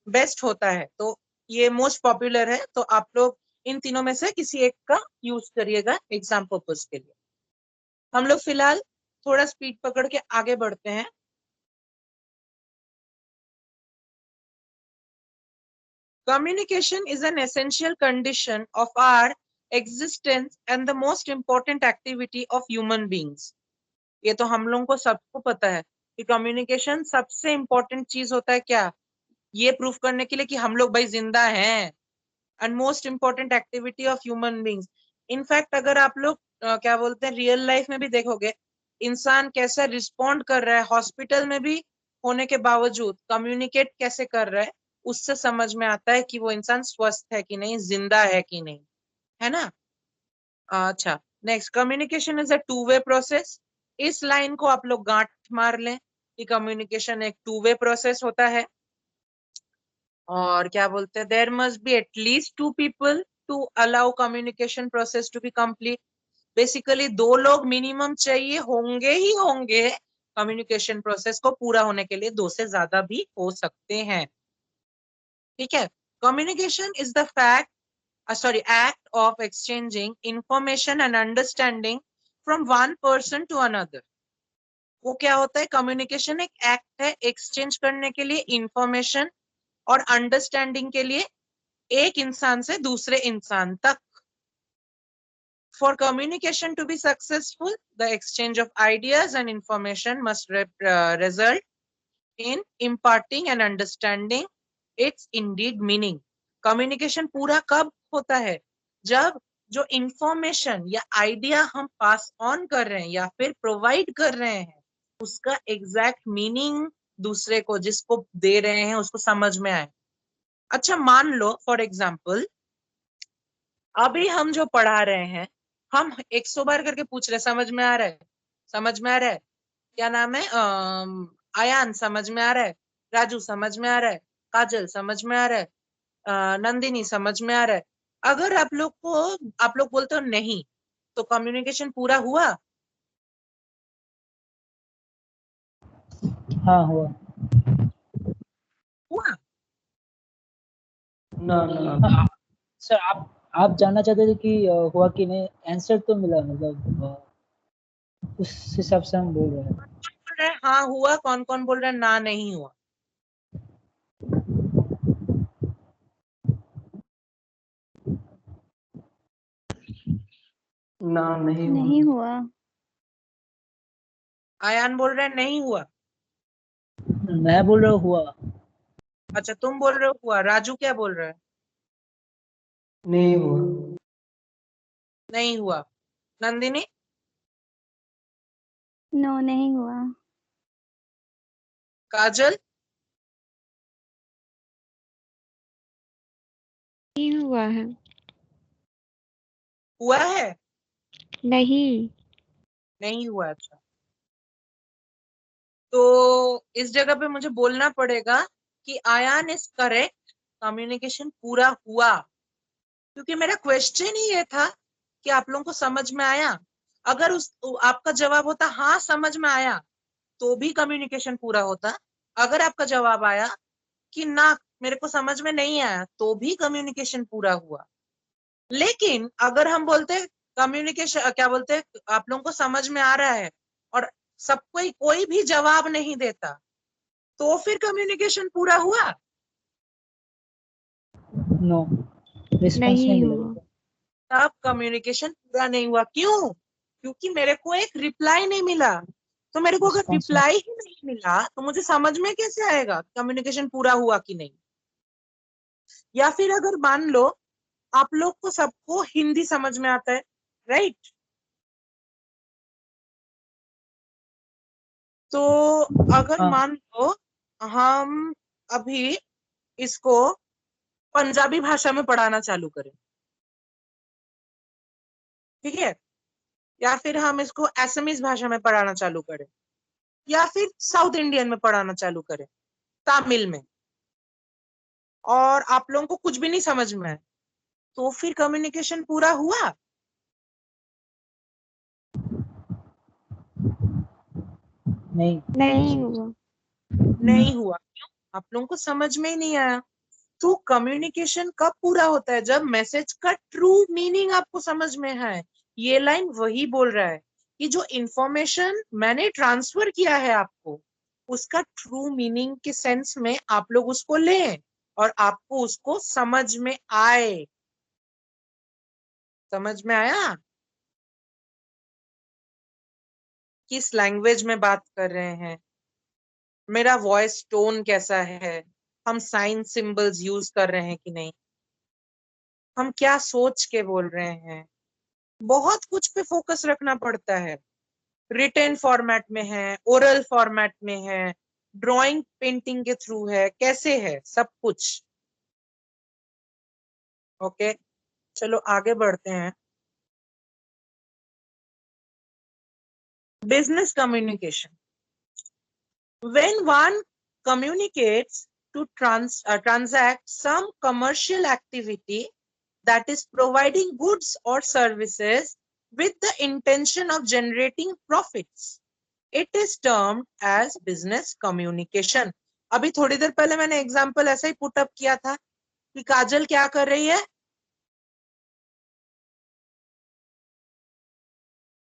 बेस्ट होता है. तो ये मोस्ट पॉपुलर है, तो आप लोग इन तीनों में से किसी एक का यूज करिएगा एग्जाम पर्पज के लिए. हम लोग फिलहाल थोड़ा स्पीड पकड़ के आगे बढ़ते हैं. Communication is an essential condition of our existence and the most important activity of human beings. ये तो हम लोगों को सबको पता है कि कम्युनिकेशन सबसे इंपॉर्टेंट चीज होता है. क्या? ये प्रूफ करने के लिए कि हम लोग भाई जिंदा हैं. And most important activity of human beings. In fact अगर आप लोग क्या बोलते हैं रियल लाइफ में भी देखोगे, इंसान कैसा रिस्पॉन्ड कर रहा है हॉस्पिटल में भी होने के बावजूद, कम्युनिकेट कैसे कर रहा है, उससे समझ में आता है कि वो इंसान स्वस्थ है कि नहीं, जिंदा है कि नहीं. है ना? अच्छा, next, communication is a two way process. इस लाइन को आप लोग गांठ मार लें कि कम्युनिकेशन एक टू वे प्रोसेस होता है. और क्या बोलते हैं, there must be at least two people to allow communication process to be complete. Basically दो लोग मिनिमम चाहिए, होंगे ही होंगे. कम्युनिकेशन प्रोसेस को पूरा होने के लिए दो से ज्यादा भी हो सकते हैं. ठीक है. Communication is the act of exchanging information and understanding from one person to another. वो क्या होता है? कम्युनिकेशन एक एक्ट है एक्सचेंज करने के लिए इंफॉर्मेशन और अंडरस्टैंडिंग के लिए एक इंसान से दूसरे इंसान तक. For communication to be successful, the exchange of ideas and information must result in imparting and understanding its indeed meaning. Communication पूरा कब होता है? जब जो इंफॉर्मेशन या आइडिया हम पास ऑन कर रहे हैं या फिर प्रोवाइड कर रहे हैं, उसका एग्जैक्ट मीनिंग दूसरे को, जिसको दे रहे हैं, उसको समझ में आए. अच्छा, मान लो फॉर एग्जाम्पल अभी हम जो पढ़ा रहे हैं हम 100 बार करके पूछ रहे, समझ में आ रहा है, समझ में आ रहा है, क्या नाम है, आयान समझ में आ रहा है, राजू समझ में आ रहा है, काजल समझ में आ रहा है, नंदिनी समझ में आ रहा है। अगर आप लोग बोलते हो नहीं, तो कम्युनिकेशन पूरा हुआ? हाँ हुआ। हुआ? ना ना। सर आप जानना चाहते थे कि हुआ कि नहीं, आंसर तो मिला, मतलब उस हिसाब से हम बोल रहे हैं। बोल रहे हैं हाँ हुआ, कौन कौन बोल रहे हैं ना नहीं हुआ? ना नहीं नहीं हुआ। हुआ। आयान बोल रहे हैं नहीं हुआ। मैं बोल रहा हूँ हुआ। अच्छा तुम बोल रहे हो हुआ। राजू क्या बोल रहा है? नहीं हुआ। नहीं हुआ। नंदिनी? नो, नहीं हुआ। काजल? नहीं हुआ है। हुआ है? नहीं। नहीं हुआ। अच्छा, तो इस जगह पे मुझे बोलना पड़ेगा कि आयान इज करेक्ट, कम्युनिकेशन पूरा हुआ, क्योंकि मेरा क्वेश्चन ही ये था कि आप लोगों को समझ में आया। अगर आपका जवाब होता हाँ समझ में आया, तो भी कम्युनिकेशन पूरा होता। अगर आपका जवाब आया कि ना मेरे को समझ में नहीं आया, तो भी कम्युनिकेशन पूरा हुआ। लेकिन अगर हम बोलते कम्युनिकेशन क्या बोलते, आप लोगों को समझ में आ रहा है और सब कोई भी जवाब नहीं देता, तो फिर कम्युनिकेशन पूरा हुआ? नो, रिस्पॉन्स नहीं नहीं हुआ। मिलेगा। तब कम्युनिकेशन पूरा नहीं हुआ। क्यों? क्योंकि मेरे को एक रिप्लाई नहीं मिला। तो मेरे को अगर रिस्पॉन्स रिप्लाई ही नहीं मिला, तो मुझे समझ में कैसे आएगा कम्युनिकेशन पूरा हुआ कि नहीं? या फिर अगर मान लो आप लोग को सबको हिंदी समझ में आता है, राइट? तो अगर हाँ। मान लो हम अभी इसको पंजाबी भाषा में पढ़ाना चालू करें, ठीक है, या फिर हम इसको असमीज भाषा में पढ़ाना चालू करें, या फिर साउथ इंडियन में पढ़ाना चालू करें, तमिल में, और आप लोगों को कुछ भी नहीं समझ में आए, तो फिर कम्युनिकेशन पूरा हुआ? नहीं। नहीं हुआ। नहीं हुआ। क्यों? आप लोगों को समझ में ही नहीं आया। तो कम्युनिकेशन कब पूरा होता है? जब मैसेज का ट्रू मीनिंग आपको समझ में है। ये लाइन वही बोल रहा है कि जो इंफॉर्मेशन मैंने ट्रांसफर किया है आपको, उसका ट्रू मीनिंग के सेंस में आप लोग उसको लें और आपको उसको समझ में आए। समझ में आया किस लैंग्वेज में बात कर रहे हैं, मेरा वॉइस टोन कैसा है, हम साइन सिंबल्स यूज कर रहे हैं कि नहीं, हम क्या सोच के बोल रहे हैं, बहुत कुछ पे फोकस रखना पड़ता है। रिटन फॉर्मेट में है, ओरल फॉर्मेट में है, ड्राइंग पेंटिंग के थ्रू है, कैसे है, सब कुछ। ओके, चलो आगे बढ़ते हैं। Business communication, when one communicates to transact some commercial activity, that is providing goods or services with the intention of generating profits, it is termed as business communication. अभी थोड़ी देर पहले मैंने एग्जांपल ऐसा ही पुट अप किया था कि काजल क्या कर रही है,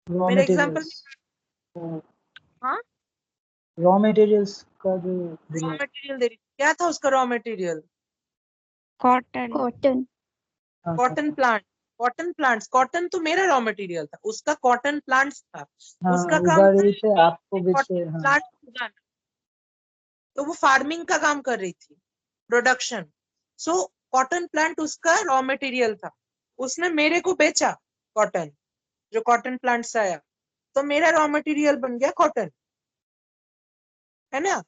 रॉ मेरे एग्जांपल मटेरियल्स। में। हाँ, रॉ मटेरियल्स का जो रॉ बोला। मटेरियल दे रही, क्या था उसका रॉ मटेरियल? कॉटन। कॉटन। हाँ cotton plant. Cotton plants, cotton तो मेरा रॉ मटेरियल था, उसका कॉटन प्लांट्स था। हाँ, उसका काम उगा था रही थे, आपको बेच कॉटन रहे। हाँ। प्लांट उगाना। तो वो फार्मिंग का काम कर रही थी, प्रोडक्शन। सो कॉटन प्लांट उसका रॉ मटेरियल था, उसने मेरे को बेचा कॉटन, जो कॉटन प्लांट से आया, तो मेरा रॉ मटेरियल बन गया कॉटन, है ना?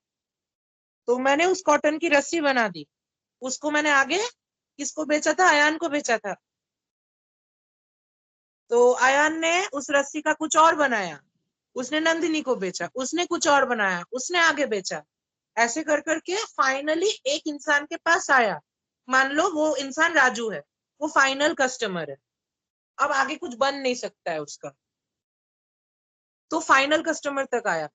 तो मैंने उस कॉटन की रस्सी बना दी, उसको मैंने आगे किसको बेचा था? अयान को बेचा था। तो आयान ने उस रस्सी का कुछ और बनाया, उसने नंदिनी को बेचा, उसने कुछ और बनाया, उसने आगे बेचा, ऐसे कर करके फाइनली एक इंसान के पास आया। मान लो वो इंसान राजू है, वो फाइनल कस्टमर है, अब आगे कुछ बन नहीं सकता है उसका, तो फाइनल कस्टमर तक आया।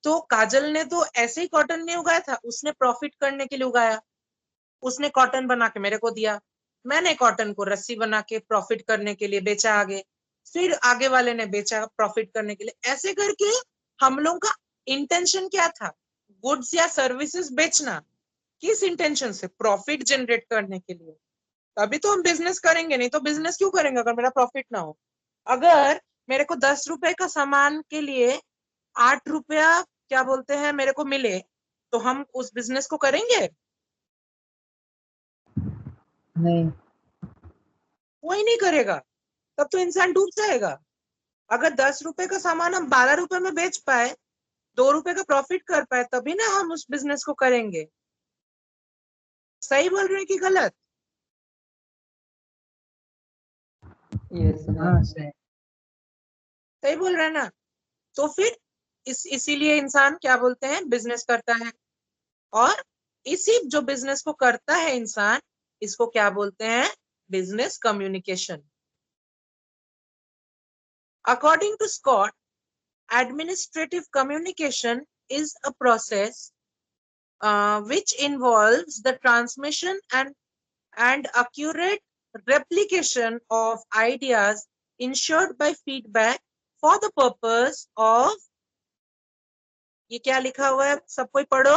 तो काजल ने तो ऐसे ही कॉटन नहीं उगाया था, उसने प्रॉफिट करने के लिए उगाया। उसने कॉटन बना के मेरे को दिया, मैंने कॉटन को रस्सी बना के प्रॉफिट करने के लिए बेचा आगे, फिर आगे वाले ने बेचा प्रॉफिट करने के लिए। ऐसे करके हम लोग का इंटेंशन क्या था, गुड्स या सर्विसेज बेचना। किस इंटेंशन से, प्रॉफिट जनरेट करने के लिए। तभी तो हम बिजनेस करेंगे, नहीं तो बिजनेस क्यों करेंगे अगर मेरा प्रॉफिट ना हो। अगर मेरे को 10 रुपए का सामान के लिए 8 रुपया क्या बोलते हैं मेरे को मिले, तो हम उस बिजनेस को करेंगे? नहीं। कोई नहीं करेगा, तब तो इंसान डूब जाएगा। अगर 10 रुपए का सामान हम 12 रुपए में बेच पाए, 2 रुपए का प्रॉफिट कर पाए, तभी ना हम उस बिजनेस को करेंगे। सही बोल रहे हैं कि गलत? यस हाँ सही। सही बोल रहे हैं ना? तो फिर इसीलिए इंसान क्या बोलते हैं, बिजनेस करता है। और इसी जो बिजनेस को करता है इंसान, इसको क्या बोलते हैं, business communication. According to Scott, administrative communication is a process which involves the transmission and accurate replication of ideas ensured by feedback for the purpose of, ये क्या लिखा हुआ है, सब कोई पढ़ो।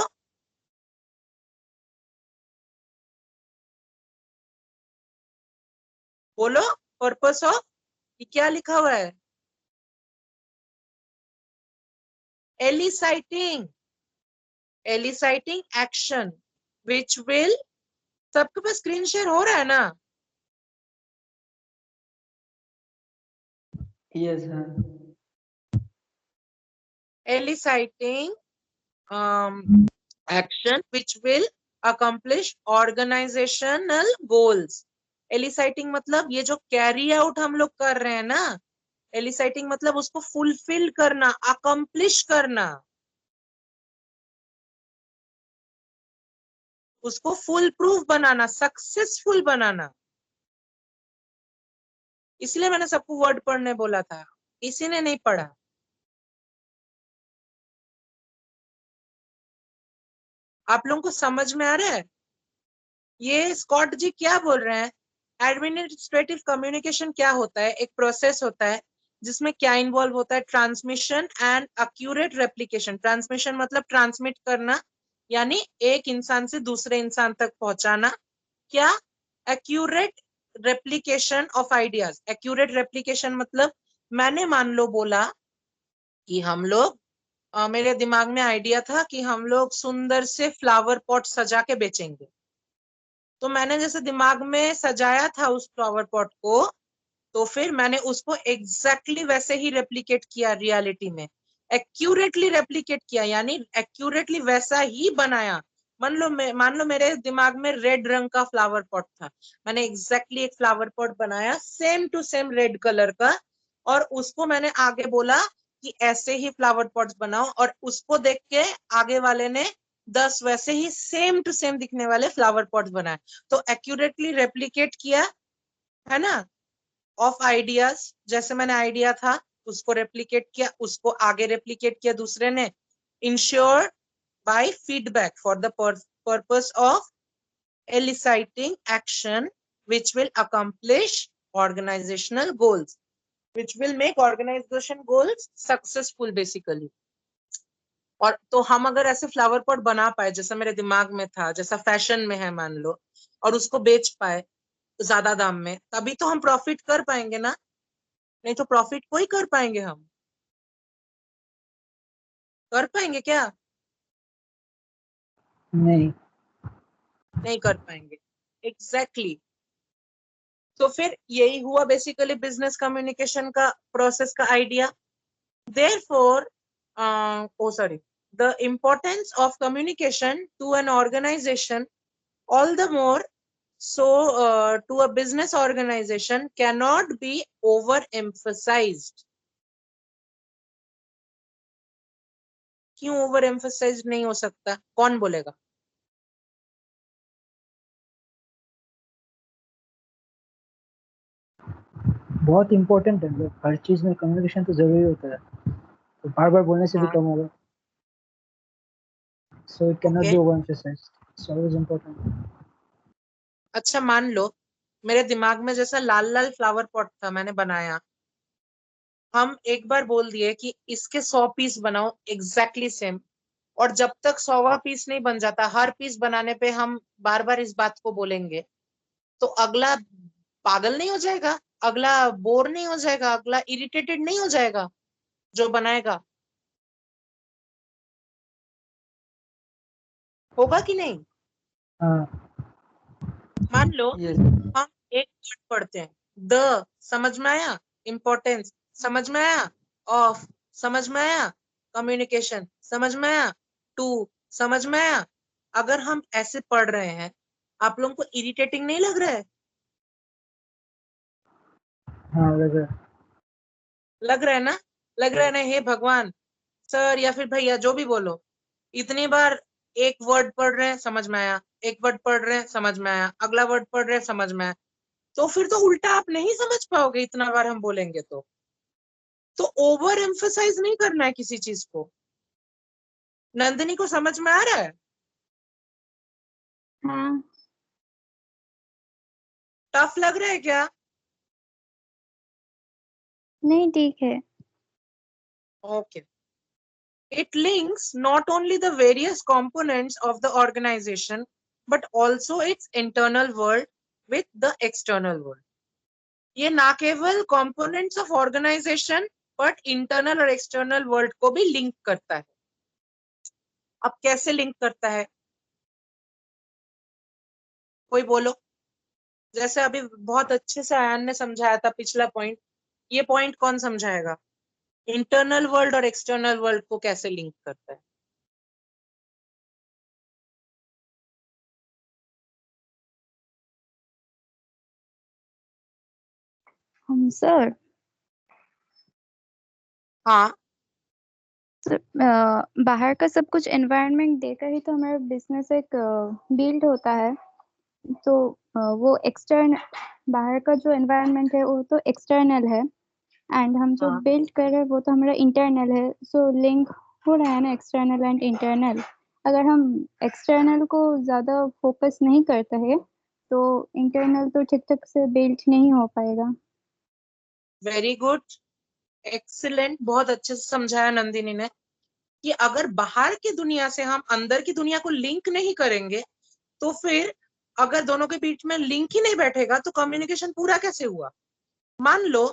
बोलो, पर्पस ऑफ, ये क्या लिखा हुआ है, eliciting action which will, सबके पास स्क्रीन शेयर हो रहा है ना? यस हाँ। eliciting action which will accomplish organizational goals। eliciting मतलब ये जो कैरी आउट हम लोग कर रहे हैं ना, eliciting मतलब उसको फुलफिल करना, अकम्प्लिश करना, उसको फुल प्रूफ बनाना, सक्सेसफुल बनाना। इसलिए मैंने सबको वर्ड पढ़ने बोला था, किसी ने नहीं पढ़ा। आप लोगों को समझ में आ रहा है? ये स्कॉट जी क्या बोल रहे हैं, एडमिनिस्ट्रेटिव कम्युनिकेशन क्या होता है, एक प्रोसेस होता है जिसमें क्या इन्वॉल्व होता है, transmission and accurate replication. Transmission मतलब ट्रांसमिट करना, यानी एक इंसान से दूसरे इंसान तक पहुंचाना। क्या, accurate replication of ideas. Accurate replication मतलब मैंने मान लो बोला कि हम लोग मेरे दिमाग में आइडिया था कि हम लोग सुंदर से फ्लावर पॉट सजा के बेचेंगे। तो मैंने जैसे दिमाग में सजाया था उस फ्लावर पॉट को, तो फिर मैंने उसको एग्जैक्टली वैसे ही रेप्लिकेट किया रियलिटी में, एक्यूरेटली रेप्लिकेट किया, यानी एक्यूरेटली वैसा ही बनाया। मान लो मेरे दिमाग में रेड रंग का फ्लावर पॉट था, मैंने एग्जैक्टली एक फ्लावर पॉट बनाया same to same red colour का, और उसको मैंने आगे बोला कि ऐसे ही फ्लावर पॉट्स बनाओ, और उसको देख के आगे वाले ने 10 वैसे ही सेम टू सेम दिखने वाले फ्लावर पॉट्स बनाए। तो एक्यूरेटली रेप्लिकेट किया, है ना, ऑफ आइडियाज। जैसे मैंने आइडिया था उसको रेप्लिकेट किया, उसको आगे रेप्लिकेट किया दूसरे ने। Ensure by feedback for the purpose of eliciting action which will accomplish organizational goals, which will make organization goals successful basically। और तो हम अगर ऐसे फ्लावर पॉट बना पाए जैसा मेरे दिमाग में था, जैसा फैशन में है मान लो, और उसको बेच पाए ज्यादा दाम में, तभी तो हम प्रॉफिट कर पाएंगे ना, नहीं तो प्रॉफिट कोई कर पाएंगे हम? कर पाएंगे क्या? नहीं। नहीं कर पाएंगे। एग्जैक्टली तो फिर यही हुआ बेसिकली बिजनेस कम्युनिकेशन का प्रोसेस का idea. Therefore the importance of communication to an organization all the more So to a business organization cannot be overemphasized. क्यों ओवर एम्फोसाइज नहीं हो सकता? कौन बोलेगा? बहुत इम्पोर्टेंट है, मतलब हर चीज में कम्युनिकेशन तो जरूरी होता है, तो बार बार बोलने से भी हाँ, कम होगा. So it cannot okay. be overemphasized. It's always important. अच्छा मान लो मेरे दिमाग में जैसा लाल लाल फ्लावर पॉट था, मैंने बनाया. हम एक बार बोल दिए कि इसके 100 पीस बनाओ एग्जैक्टली सेम, और जब तक 100वां पीस नहीं बन जाता, हर पीस बनाने पे हम बार बार इस बात को बोलेंगे, तो अगला पागल नहीं हो जाएगा? अगला बोर नहीं हो जाएगा? अगला इरिटेटेड नहीं हो जाएगा जो बनाएगा? होगा कि नहीं? हाँ. मान लो Yes. हम एक वर्ड पढ़ते हैं, द, समझ में आया? इंपॉर्टेंस समझ में आया? ऑफ समझ में आया? कम्युनिकेशन समझ में आया? टू समझ में आया? अगर हम ऐसे पढ़ रहे हैं, आप लोगों को इरिटेटिंग नहीं लग रहा है? हाँ लग रहा है. लग रहा है ना? लग रहा है ना? हे भगवान, सर या फिर भैया जो भी बोलो, इतनी बार एक वर्ड पढ़ रहे हैं समझ में आया, एक वर्ड पढ़ रहे हैं समझ में आया, अगला वर्ड पढ़ रहे हैं समझ में आया, तो फिर तो उल्टा आप नहीं समझ पाओगे इतना बार हम बोलेंगे तो ओवर एम्फसाइज नहीं करना है किसी चीज को. नंदिनी को समझ में आ रहा है? हाँ. टफ लग रहा है क्या? नहीं, ठीक है. Okay. It links not only the various components of the organization but also its internal world with the external world. ये ना केवल components of organization but internal और external world को भी लिंक करता है. अब कैसे लिंक करता है? कोई बोलो. जैसे अभी बहुत अच्छे से आयान ने समझाया था पिछला पॉइंट, ये पॉइंट कौन समझाएगा? इंटरनल वर्ल्ड और एक्सटर्नल वर्ल्ड को कैसे लिंक करता है? हम सर, हाँ. बाहर का सब कुछ एनवायरनमेंट देकर ही तो हमारा बिजनेस एक बिल्ड होता है. तो वो एक्सटर्न बाहर का जो एनवायरनमेंट है वो तो एक्सटर्नल है, एंड हम जो हाँ, बिल्ड कर रहे हैं वो तो हमारा इंटरनल है. सो लिंक हो रहा है ना, एक्सटर्नल एंड इंटरनल. अगर हम एक्सटर्नल को ज्यादा फोकस नहीं करते हैं तो इंटरनल तो ठीक ठाक से बिल्ड नहीं हो पाएगा. Very good, excellent. बहुत अच्छे से समझाया नंदिनी ने कि अगर बाहर की दुनिया से हम अंदर की दुनिया को लिंक नहीं करेंगे तो फिर अगर दोनों के बीच में लिंक ही नहीं बैठेगा तो कम्युनिकेशन पूरा कैसे हुआ? मान लो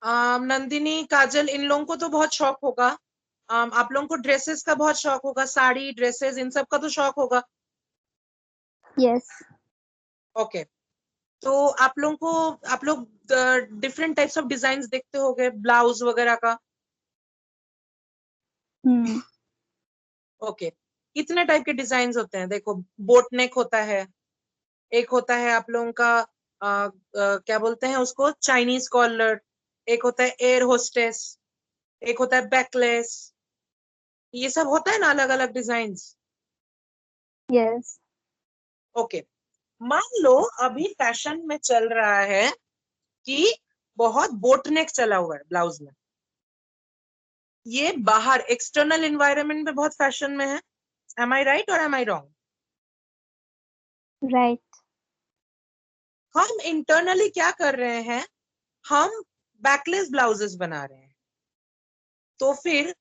नंदिनी, काजल, इन लोगों को तो बहुत शौक होगा, आप लोगों को ड्रेसेस का बहुत शौक होगा, साड़ी, ड्रेसेस, इन सब का तो शौक होगा. यस. ओके. तो आप लोग डिफरेंट टाइप्स ऑफ डिजाइन देखते होंगे ब्लाउज वगैरह का. हम्म. ओके. कितने टाइप के डिजाइन होते हैं? देखो, बोट नेक होता है, एक होता है आप लोगों का क्या बोलते हैं उसको, चाइनीज कॉलर, एक होता है एयर होस्टेस, एक होता है बैकलेस. ये सब होता है ना अलग अलग डिजाइन. यस. ओके. मान लो अभी फैशन में चल रहा है कि बहुत बोट नेक चला हुआ है ब्लाउज में. ये बाहर एक्सटर्नल एनवायरनमेंट में बहुत फैशन में है. एम आई राइट और एम आई रॉन्ग? राइट. हम इंटरनली क्या कर रहे हैं? हम बैकलेस ब्लाउजेस बना रहे हैं, तो फिर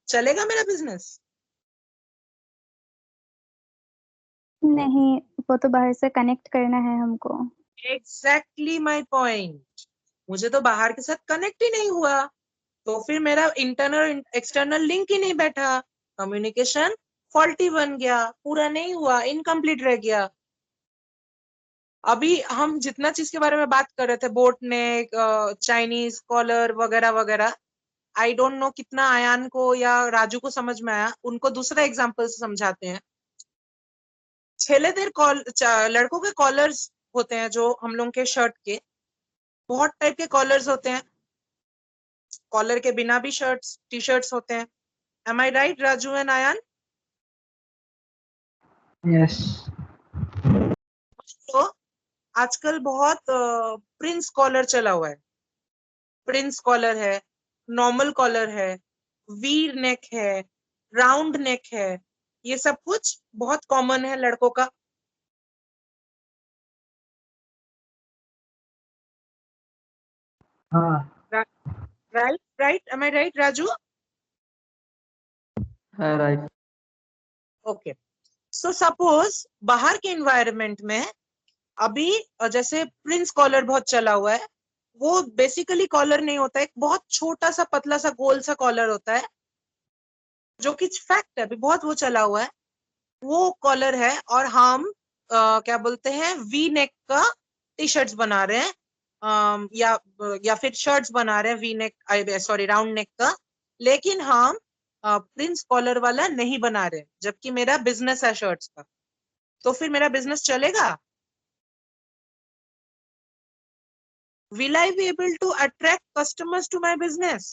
चलेगा मेरा बिजनेस? नहीं, वो तो बाहर से कनेक्ट करना है हमको. Exactly my point. मुझे तो बाहर के साथ कनेक्ट ही नहीं हुआ, तो फिर मेरा इंटरनल एक्सटर्नल लिंक ही नहीं बैठा. कम्युनिकेशन फॉल्टी बन गया, पूरा नहीं हुआ, इनकम्प्लीट रह गया. अभी हम जितना चीज के बारे में बात कर रहे थे, बोट नेक, चाइनीज कॉलर वगैरह वगैरह, आई डोंट नो कितना आयान को या राजू को समझ में आया. उनको दूसरा एग्जाम्पल से समझाते हैं. छेलेदार लड़कों के कॉलर्स होते हैं जो हम लोग के शर्ट के, बहुत टाइप के कॉलर्स होते हैं, कॉलर के बिना भी शर्ट्स टी शर्ट्स होते हैं। Am I right Raju and Ayan? Yes. तो आजकल बहुत प्रिंस कॉलर चला हुआ है, प्रिंस कॉलर है, नॉर्मल कॉलर है, वी नेक है, राउंड नेक है, ये सब कुछ बहुत कॉमन है लड़कों का। हाँ right right, am I right Raju? है राइट। ओके, सो सपोज बाहर के एनवायरनमेंट में अभी जैसे प्रिंस कॉलर बहुत चला हुआ है, वो बेसिकली कॉलर नहीं होता है, एक बहुत छोटा सा पतला सा गोल सा कॉलर होता है, जो कि फैक्ट है, अभी बहुत वो चला हुआ है, वो कॉलर है। और हम क्या बोलते हैं, वी नेक का टी शर्ट्स बना रहे हैं, या फिर शर्ट्स बना रहे हैं V neck, sorry round neck का, लेकिन हम प्रिंस कॉलर वाला नहीं बना रहे, जबकि मेरा बिजनेस है शर्ट्स का, तो फिर मेरा बिजनेस चलेगा? Will I be able to attract customers to my business?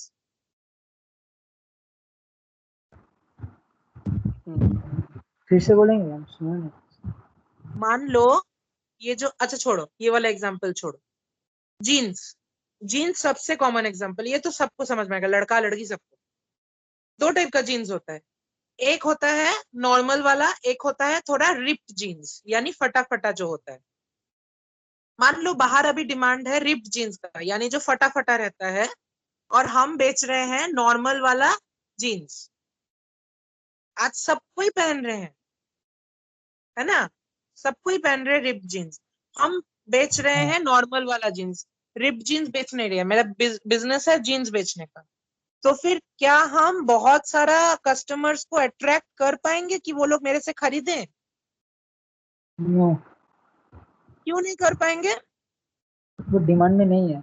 फिर से बोलेंगे, हम सुना नहीं। मान लो ये जो, अच्छा छोड़ो ये वाला एग्जांपल छोड़ो, जीन्स, जीन्स सबसे कॉमन एग्जांपल, ये तो सबको समझ में आएगा, लड़का लड़की सबको। दो टाइप का जीन्स होता है, एक होता है नॉर्मल वाला, एक होता है थोड़ा रिप्ड जीन्स, यानी फटा फटा जो होता है। मान लो बाहर अभी डिमांड है रिप्ड जीन्स का, यानी जो फटा फटा रहता है, और हम बेच रहे हैं नॉर्मल वाला जीन्स। आज सबको ही पहन रहे हैं, है ना, सबको ही पहन रहे रिप्ड जीन्स, हम बेच रहे हैं नॉर्मल वाला जीन्स, रिप्ड जीन्स बेच नहीं रहे हैं। मेरा बिजनेस है जीन्स बेचने का, तो फिर क्या हम बहुत सारा कस्टमर्स को अट्रैक्ट कर पाएंगे कि वो लोग मेरे से खरीदें? नो, क्यों नहीं कर पाएंगे? वो डिमांड में नहीं है।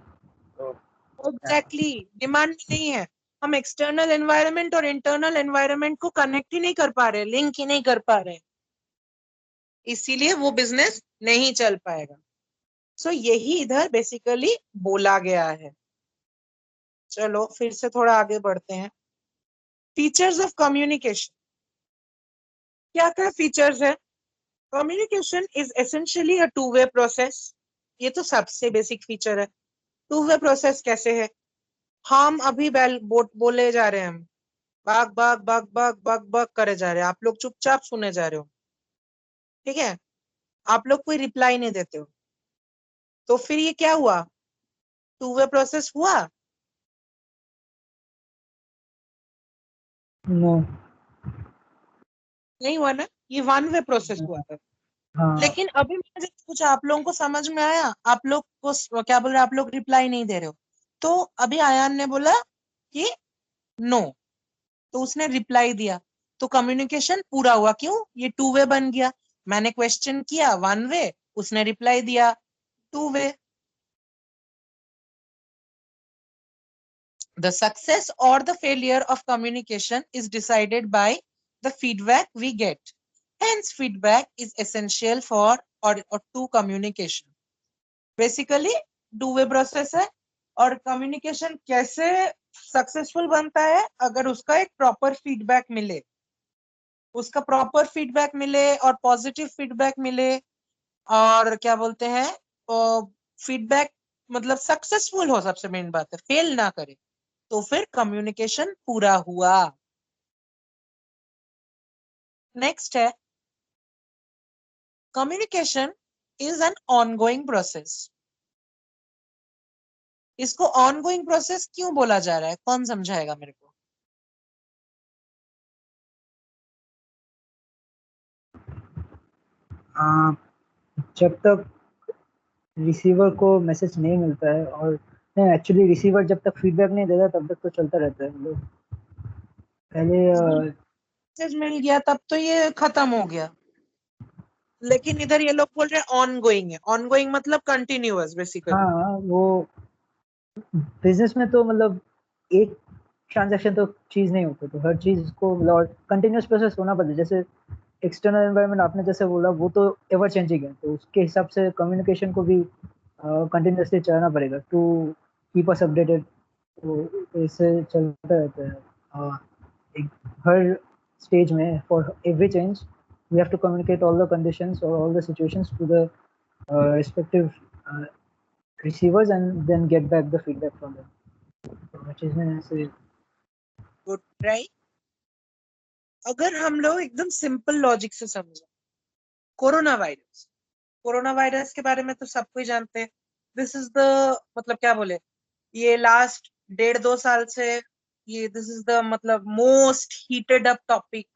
एग्जैक्टली, डिमांड में नहीं है। हम एक्सटर्नल एनवायरनमेंट और इंटरनल एनवायरनमेंट को कनेक्ट ही नहीं कर पा रहे, लिंक ही नहीं कर पा रहे, इसीलिए वो बिजनेस नहीं चल पाएगा। सो यही इधर बेसिकली बोला गया है। चलो फिर से थोड़ा आगे बढ़ते हैं। फीचर्स ऑफ कम्युनिकेशन, क्या क्या फीचर्स है? Communication is essentially a two way process, ये तो सबसे बेसिक फीचर है। टू वे प्रोसेस कैसे है? हम अभी बोले जा रहे हैं, हम बाग बाग बाग बाग बाग बाग करे जा रहे हैं, आप लोग चुपचाप सुने जा रहे हो, ठीक है, आप लोग कोई रिप्लाई नहीं देते हो, तो फिर ये क्या हुआ? टू वे प्रोसेस हुआ? नो, नहीं हुआ ना, ये वन वे प्रोसेस हुआ है। हाँ लेकिन अभी मैंने जब पूछा, आप लोगों को समझ में आया, आप लोग को क्या बोल रहे, आप लोग रिप्लाई नहीं दे रहे हो, तो अभी आयान ने बोला कि नो, तो उसने रिप्लाई दिया, तो कम्युनिकेशन पूरा हुआ। क्यों? ये टू वे बन गया, मैंने क्वेश्चन किया वन वे, उसने रिप्लाई दिया two way. The success or the failure of communication is decided by the feedback we get. Hence, feedback is essential for or to communication. Basically, two-way process है, और communication कैसे successful बनता है? अगर उसका एक प्रॉपर फीडबैक मिले, उसका प्रॉपर फीडबैक मिले और पॉजिटिव फीडबैक मिले, और क्या बोलते हैं, फीडबैक मतलब सक्सेसफुल हो, सबसे मेन बात है फेल ना करे, तो फिर कम्युनिकेशन पूरा हुआ। नेक्स्ट है, communication is an ongoing process. इसको ऑनगोइंग प्रोसेस क्यों बोला जा रहा है? कौन समझाएगा मेरे को? जब तक रिसीवर को मैसेज नहीं मिलता है, और नहीं, एक्चुअली रिसीवर जब तक फीडबैक नहीं देता तब तक तो चलता रहता है। मतलब पहले मैसेज मिल गया तब तो ये खत्म हो गया, लेकिन इधर ये लोग बोल रहे हैं ऑनगोइंग है। ऑनगोइंग मतलब कंटिन्यूअस बेसिकली। हाँ, वो बिजनेस में तो मतलब एक ट्रांजैक्शन तो चीज नहीं होती, तो हर चीज को मतलब कंटिन्यूअस प्रोसेस होना पड़ता है। जैसे एक्सटर्नल एनवायरनमेंट आपने जैसे बोला वो तो एवर चेंजिंग है, तो उसके हिसाब से कम्युनिकेशन को भी कंटिन्यूसली चलाना पड़ेगा टू कीप अस अपडेटेड। तो इससे चलता रहता है हर स्टेज में। For every change we have to communicate all the conditions और all the situations to the respective receivers and then get back the feedback from them. तो चीज में ऐसे गुड ट्राई। अगर हम लोग एकदम सिंपल लॉजिक से समझे, कोरोना वायरस के बारे में तो सब कोई जानते हैं। दिस इज द मतलब क्या बोले, ये लास्ट 1.5-2 साल से ये दिस इज द मतलब most heated up topic,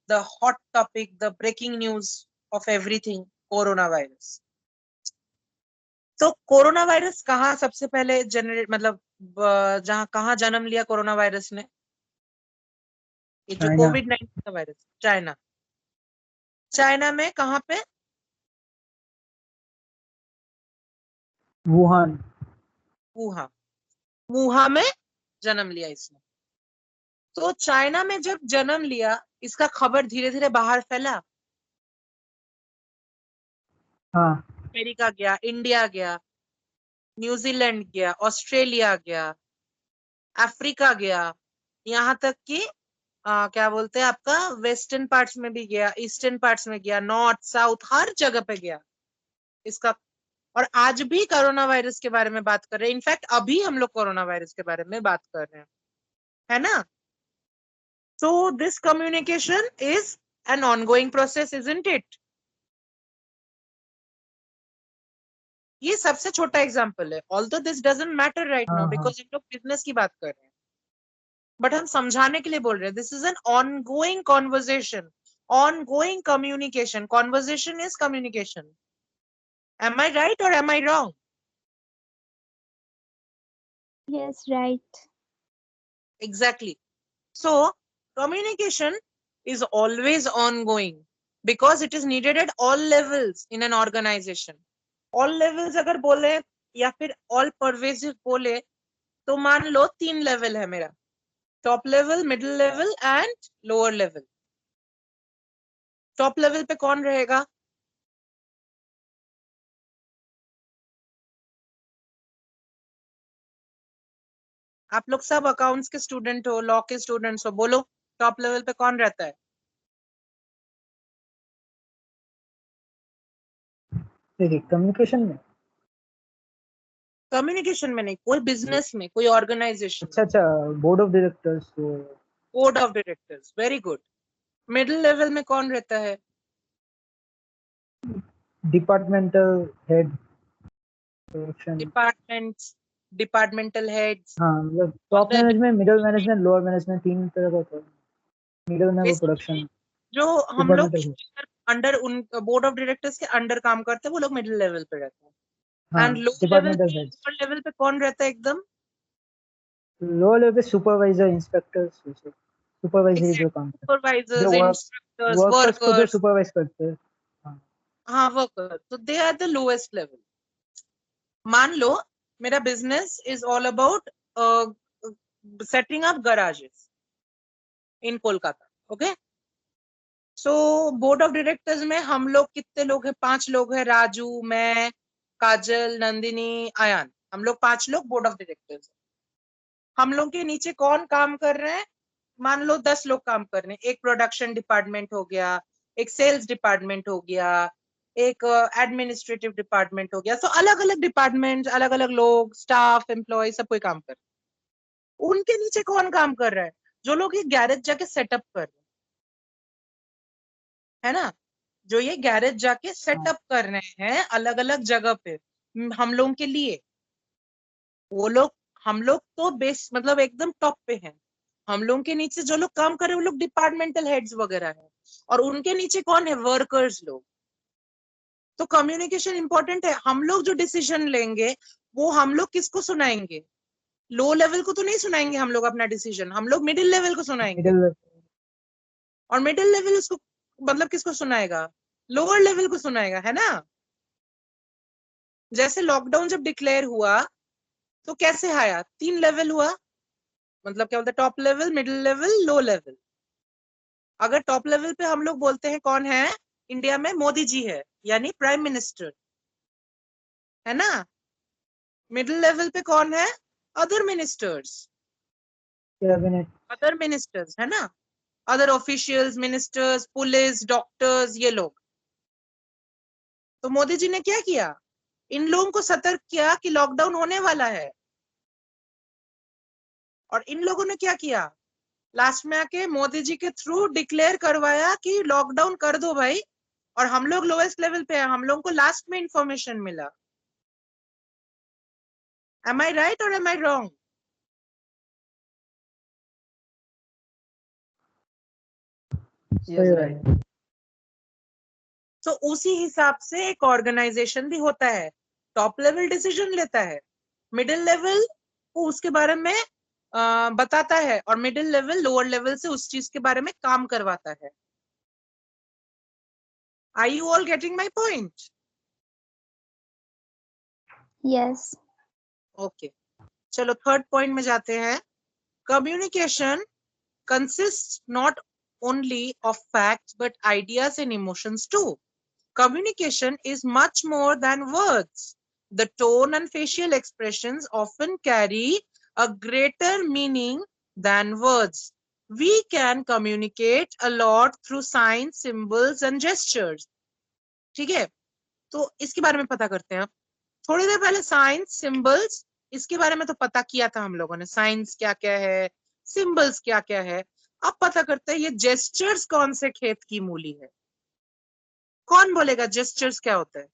the hot topic, the breaking news of everything, corona virus. तो कोरोना वायरस कहाँ सबसे पहले जनरेट मतलब जहाँ कहाँ जन्म लिया कोरोना वायरस ने? ये जो चाइना, कोविड-19 का वायरस, चाइना। चाइना में कहाँ पे? वुहान। वुहान में जन्म लिया इसने। तो चाइना में जब जन्म लिया, इसका खबर धीरे धीरे बाहर फैला। हाँ, अमेरिका गया, इंडिया गया, न्यूजीलैंड गया, ऑस्ट्रेलिया गया, अफ्रीका गया, यहाँ तक कि क्या बोलते हैं आपका वेस्टर्न पार्ट्स में भी गया, ईस्टर्न पार्ट्स में गया, नॉर्थ साउथ हर जगह पे गया इसका। और आज भी कोरोना वायरस के बारे में बात कर रहे हैं। इनफैक्ट अभी हम लोग कोरोना वायरस के बारे में बात कर रहे हैं, है ना? So this communication is an ongoing process, isn't it? ये सबसे छोटा एग्जाम्पल है। Although this doesn't matter right now हाँ, हाँ, because हम लोग बिजनेस की बात कर रहे हैं, बट हम समझाने के लिए बोल रहे हैं। This is an ongoing conversation, ongoing communication. Conversation is communication. Am I right or am I wrong? Yes, right. Exactly. So communication is always ongoing because it is needed at all levels in an organization. All levels अगर बोले या फिर all pervasive बोले तो मान लो 3 level है मेरा, top level, middle level and lower level. Top level पे कौन रहेगा? आप लोग सब अकाउंट्स के स्टूडेंट हो, लॉ के स्टूडेंट्स हो, बोलो टॉप लेवल पे कौन रहता है? देखिए कम्युनिकेशन में। कम्युनिकेशन में नहीं, कोई बिजनेस में, कोई ऑर्गेनाइजेशन में। अच्छा, board of directors. Board of directors, very good. Middle level में कौन रहता है? Departmental head, production. Departmental heads. हाँ, मतलब top management, middle management, lower management, 3 तरह का होता है। मिडिल में वो प्रोडक्शन जो हम लोग डिपार्टमेंटल। अंडर उन बोर्ड ऑफ डायरेक्टर्स के अंडर काम करते हैं वो लोग मिडिल लेवल पे रहते हैं। हाँ, and departmental head. Lower level पे कौन रहता है एकदम? लोअर लेवल पे सुपरवाइजर, इंस्पेक्टर्स, सुपरवाइजरी जो काम करते हैं, सुपरवाइजर्स, जो इंस्ट्रक्टर्स, वर्कर्स को जो वर्कर्स। सुपरवाइज करते हैं। हाँ, हाँ, वर्कर्स, तो they are the lowest level. मान लो मेरा business is all about setting up garages in Kolkata, okay? So board of directors में हम लोग कितने लोग हैं? 5 लोग हैं, राजू, मैं, काजल, नंदिनी, आयान। हम लोग 5 लोग बोर्ड ऑफ डायरेक्टर्स। हम लोग के नीचे कौन काम कर रहे हैं? मान लो 10 लोग काम कर रहे हैं। एक प्रोडक्शन डिपार्टमेंट हो गया, एक सेल्स डिपार्टमेंट हो गया, एक एडमिनिस्ट्रेटिव डिपार्टमेंट हो गया। तो अलग अलग डिपार्टमेंट, अलग अलग लोग, स्टाफ, एम्प्लॉय, सब कोई काम कर रहे हैं। उनके नीचे कौन काम कर रहा है? जो लोग ये गैरेज जाके सेटअप कर रहे हैं, है ना? जो ये गैरेज जाके सेटअप कर रहे हैं अलग अलग जगह पे हम लोगों के लिए, वो लोग, हम लोग तो बेस मतलब एकदम टॉप पे हैं। हम लोगों के नीचे जो लोग काम कर रहे हैं वो लोग डिपार्टमेंटल हेड्स वगैरह हैं, और उनके नीचे कौन है? वर्कर्स लोग। तो कम्युनिकेशन इंपॉर्टेंट है। हम लोग जो डिसीजन लेंगे वो हम लोग किसको सुनाएंगे? लो लेवल को तो नहीं सुनाएंगे हम लोग अपना डिसीजन, हम लोग मिडिल लेवल को सुनाएंगे। मिडिल। और मिडिल लेवल उसको मतलब किसको सुनाएगा? लोअर लेवल को सुनाएगा, है ना? जैसे लॉकडाउन जब डिक्लेयर हुआ तो कैसे आया? 3 लेवल हुआ, मतलब क्या बोलते हैं, top level, middle level, low level. अगर टॉप लेवल पे हम लोग बोलते हैं कौन है इंडिया में, मोदी जी है, यानी प्राइम मिनिस्टर, है ना। मिडिल लेवल पे कौन है, other ministers, cabinet. Other ministers, है ना, other officials, ministers, police, doctors, ये लोग। तो मोदी जी ने क्या किया, इन लोगों को सतर्क किया कि लॉकडाउन होने वाला है, और इन लोगों ने क्या किया, लास्ट में आके मोदी जी के थ्रू डिक्लेयर करवाया कि लॉकडाउन कर दो भाई, और हम लोग लोएस्ट लेवल पे हैं, हम लोगों को लास्ट में इंफॉर्मेशन मिला। एम आई राइट और am I wrong? Yes, right. तो उसी हिसाब से एक ऑर्गेनाइजेशन भी होता है, टॉप लेवल डिसीजन लेता है, मिडिल लेवल को उसके बारे में बताता है, और मिडिल लेवल लोअर लेवल से उस चीज के बारे में काम करवाता है। Are you all getting my point? Yes. Okay, चलो थर्ड पॉइंट में जाते हैं। Communication consists not only of facts but ideas and emotions too. Communication is much more than words. The tone and facial expressions often carry a greater meaning than words. We can communicate a lot through signs, symbols and gestures. ठीक है, तो इसके बारे में पता करते हैं। थोड़ी देर पहले साइंस, सिंबल्स, इसके बारे में तो पता किया था हम लोगों ने, साइंस क्या क्या है, सिंबल्स क्या क्या है। अब पता करते हैं ये जेस्चर्स कौन से खेत की मूली है। कौन बोलेगा जेस्चर्स क्या होता है?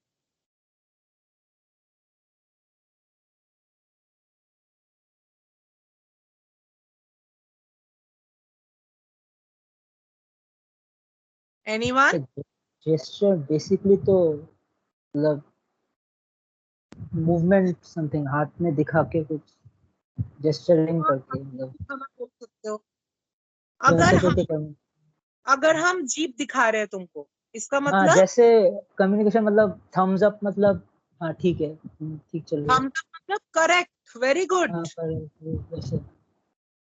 एनीवन? जेस्चर बेसिकली तो मतलब मूवमेंट, समथिंग हाथ में दिखा के कुछ जेस्चरिंग करके, मतलब बोल सकते हो। छोटे छोटे अगर हम जीप दिखा रहे हैं तुमको, इसका हाँ, मतलब जैसे कम्युनिकेशन मतलब थम्स अप, मतलब हाँ ठीक है, ठीक चल रही है। हम मतलब करेक्ट, वेरी गुड। हाँ, पर वैसे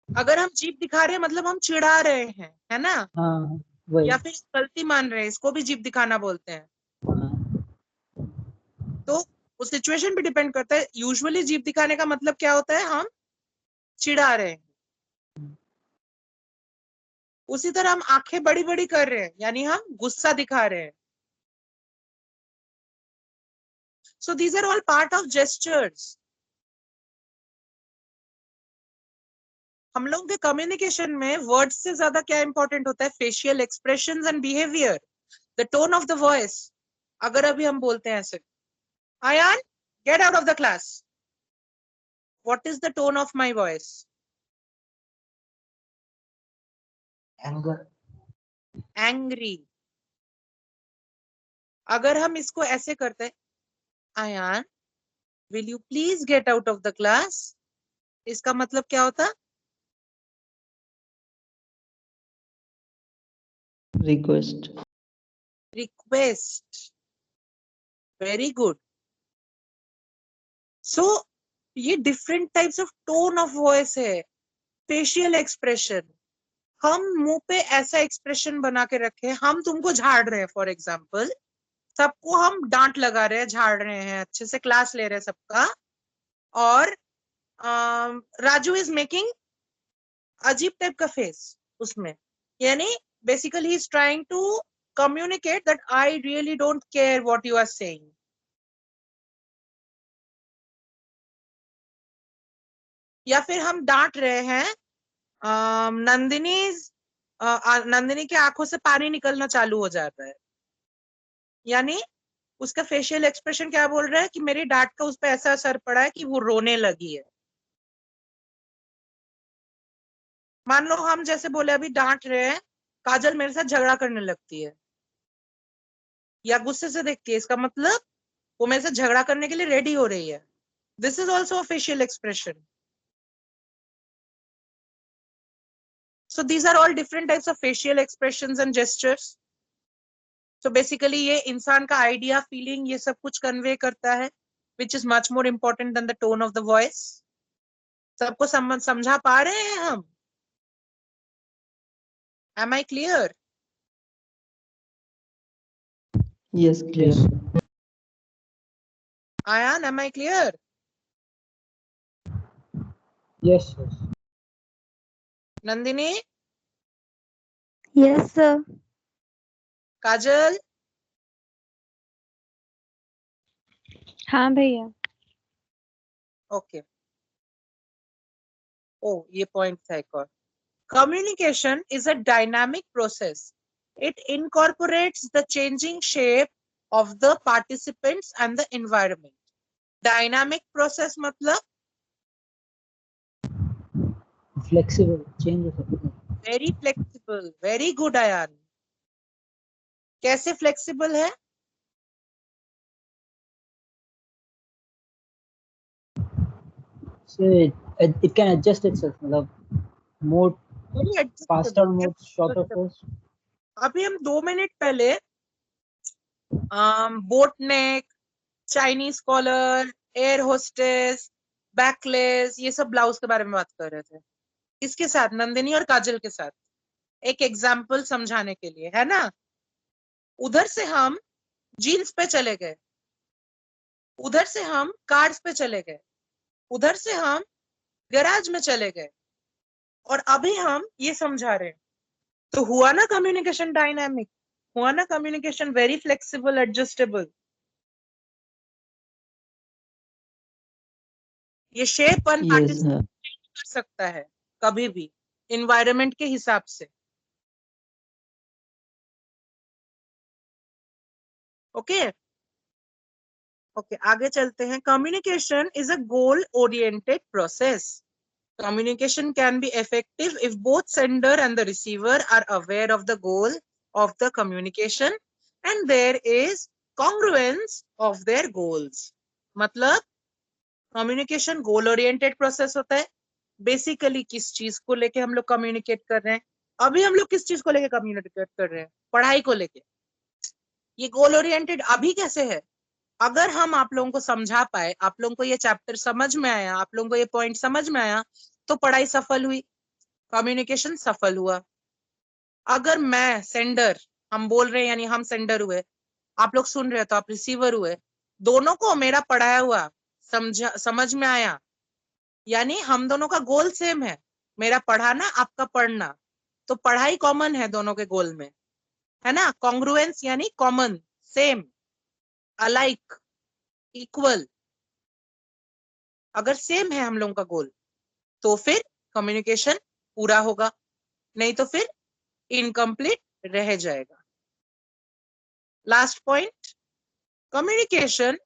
अगर हम जीप दिखा रहे हैं मतलब हम चिढ़ा रहे हैं, है ना, हाँ वही। या फिर गलती मान रहे हैं, इसको भी जीप दिखाना बोलते हैं। हाँ, तो उस सिचुएशन पे डिपेंड करता है। यूजुअली जीप दिखाने का मतलब क्या होता है, हम चिढ़ा रहे हैं। उसी तरह हम आंखें बड़ी बड़ी कर रहे हैं, यानी हम गुस्सा दिखा रहे हैं। So these are all part of gestures. हम लोगों के कम्युनिकेशन में वर्ड्स से ज्यादा क्या इंपॉर्टेंट होता है, facial expressions and behaviour, the tone of the voice. अगर अभी हम बोलते हैं ऐसे, Ayaan get out of the class, what is the tone of my voice? Anger. Angry. अगर हम इसको ऐसे करते हैं, Ayaan will you please get out of the class, इसका मतलब क्या होता? Request. Request. Very good. So ये different types of tone of voice है। फेशियल एक्सप्रेशन, हम मुंह पे ऐसा एक्सप्रेशन बना के रखे, हम तुमको झाड़ रहे हैं फॉर एग्जाम्पल, सबको हम डांट लगा रहे हैं, झाड़ रहे हैं, अच्छे से क्लास ले रहे हैं सबका, और राजू इज मेकिंग अजीब टाइप का फेस उसमें, यानी basically he is trying to communicate that I really don't care what you are saying. या फिर हम डांट रहे हैं, नंदिनी नंदिनी की आंखों से पानी निकलना चालू हो जाता है, यानी उसका फेशियल एक्सप्रेशन क्या बोल रहा है कि मेरी डांट का उस पर ऐसा असर पड़ा है कि वो रोने लगी है। मान लो हम जैसे बोले अभी डांट रहे हैं, काजल मेरे साथ झगड़ा करने लगती है या गुस्से से देखती है, इसका मतलब वो मेरे साथ झगड़ा करने के लिए रेडी हो रही है। This is also a facial expression. So these are all different types of facial expressions and gestures. So basically ये इंसान का आइडिया, फीलिंग, ये सब कुछ कन्वे करता है, which is much more important than the tone of the voice. सबको समझा पा रहे हैं हम? Am I clear? Yes, clear. Ayan, am I clear? Yes, yes. Nandini, Yes, sir. Kajal, हाँ भैया. okay. Oh, ये point था एक और. Communication is a dynamic process. It incorporates the changing shape of the participants and the environment. Dynamic process मतलब Flexible, change हो सकता है. very flexible. Very good, Ayan. कैसे flexible है? So it can adjust itself, मतलब more Very faster, adjustable. more shorter course. अभी हम 2 minute पहले boatneck, Chinese collar, air hostess, backless, ये सब ब्लाउज के बारे में बात कर रहे थे. इसके साथ नंदिनी और काजल के साथ एक एग्जाम्पल समझाने के लिए, है ना. उधर से हम जीन्स पे चले गए, उधर से हम कार्स पे चले गए, उधर से हम गैराज में चले गए, और अभी हम ये समझा रहे हैं. तो हुआ ना कम्युनिकेशन डायनामिक, हुआ ना कम्युनिकेशन वेरी फ्लेक्सिबल, एडजस्टेबल. ये शेप वन Yes, पार्टिसिपेट कर सकता है कभी भी एनवायरनमेंट के हिसाब से. ओके ओके, आगे चलते हैं. Communication is a goal oriented process. Communication can be effective if both sender and the receiver are aware of the goal of the communication and there is congruence of their goals. मतलब communication goal oriented process होता है. Basically किस चीज को लेके हम लोग communicate कर रहे हैं. अभी हम लोग किस चीज को लेके कम्युनिकेट कर रहे हैं? पढ़ाई को लेके. ये गोल ओरिएंटेड अभी कैसे है? अगर हम आप लोगों को समझा पाए, आप लोगों को ये चैप्टर समझ में आया, आप लोगों को ये पॉइंट समझ में आया, तो पढ़ाई सफल हुई, कम्युनिकेशन सफल हुआ. अगर मैं सेंडर, हम बोल रहे हैं यानी हम सेंडर हुए, आप लोग सुन रहे हो तो आप रिसीवर हुए, दोनों को मेरा पढ़ाया हुआ समझ में आया, यानी हम दोनों का गोल सेम है, मेरा पढ़ाना आपका पढ़ना, तो पढ़ाई कॉमन है दोनों के गोल में, है ना. कॉन्ग्रुएंस यानी कॉमन, सेम, अलाइक, इक्वल. अगर सेम है हम लोगों का गोल तो फिर कम्युनिकेशन पूरा होगा, नहीं तो फिर इनकम्प्लीट रह जाएगा. Last point, communication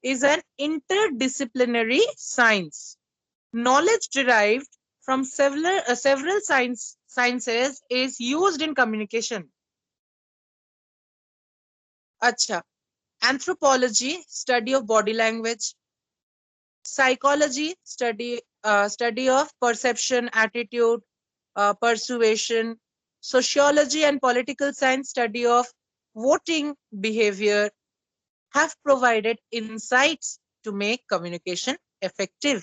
is an interdisciplinary science. Knowledge derived from several sciences is used in communication. अच्छा, anthropology, study of body language. Psychology, study of perception, attitude, persuasion. Sociology and political science, study of voting behavior, have provided insights to make communication effective.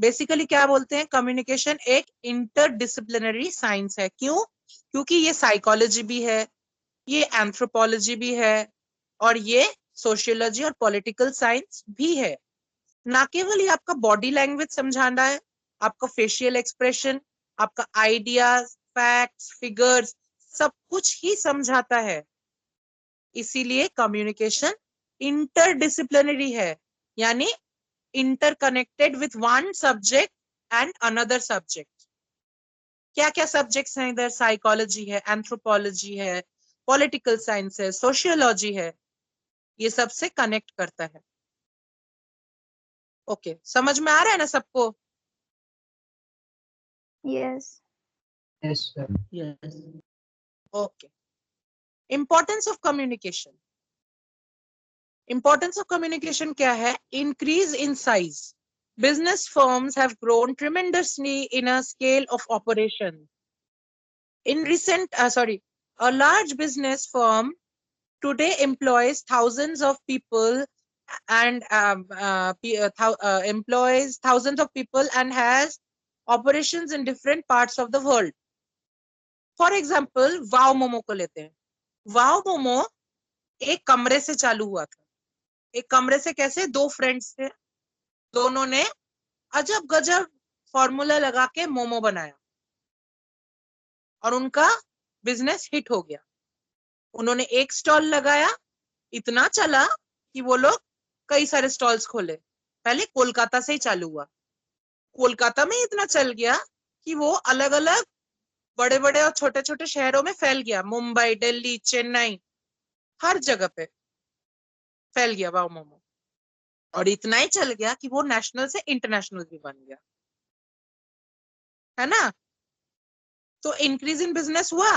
Basically क्या बोलते हैं, communication एक interdisciplinary science है. क्यों? क्योंकि ये psychology भी है, ये एंथ्रोपोलॉजी भी है, और ये सोशियोलॉजी और पॉलिटिकल साइंस भी है. ना केवल ये आपका बॉडी लैंग्वेज समझाना है, आपका फेशियल एक्सप्रेशन, आपका आइडियाज, फैक्ट्स, फिगर्स, सब कुछ ही समझाता है. इसीलिए कम्युनिकेशन इंटरडिसिप्लिनरी है, यानी interconnected with one subject and another subject. क्या क्या सब्जेक्ट्स हैं इधर? साइकोलॉजी है, एंथ्रोपोलॉजी है, पॉलिटिकल साइंस है, सोशियोलॉजी है, ये सबसे कनेक्ट करता है. ओके, समझ में आ रहा है ना सबको? Yes. Yes, sir. yes. Okay. Importance of communication. Importance of communication क्या है? Increase in size. Business firms have grown tremendously in a scale of operation. In recent, a large business firm today employs thousands of people and employs thousands of people and has operations in different parts of the world. For example, Wow Momo को लेते हैं. Wow Momo एक कमरे से चालू हुआ था। एक कमरे से कैसे? दो फ्रेंड्स थे, दोनों ने अजब गजब फॉर्मूला लगा के मोमो बनाया और उनका बिजनेस हिट हो गया। उन्होंने एक स्टॉल लगाया, इतना चला कि वो लोग कई सारे स्टॉल्स खोले। पहले कोलकाता से ही चालू हुआ, कोलकाता में इतना चल गया कि वो अलग अलग बड़े बड़े और छोटे छोटे शहरों में फैल गया। मुंबई, दिल्ली, चेन्नई, हर जगह पे फैल गया वाव मोमो। और इतना ही चल गया कि वो नेशनल से इंटरनेशनल भी बन गया, है ना? तो इंक्रीज इन बिजनेस हुआ।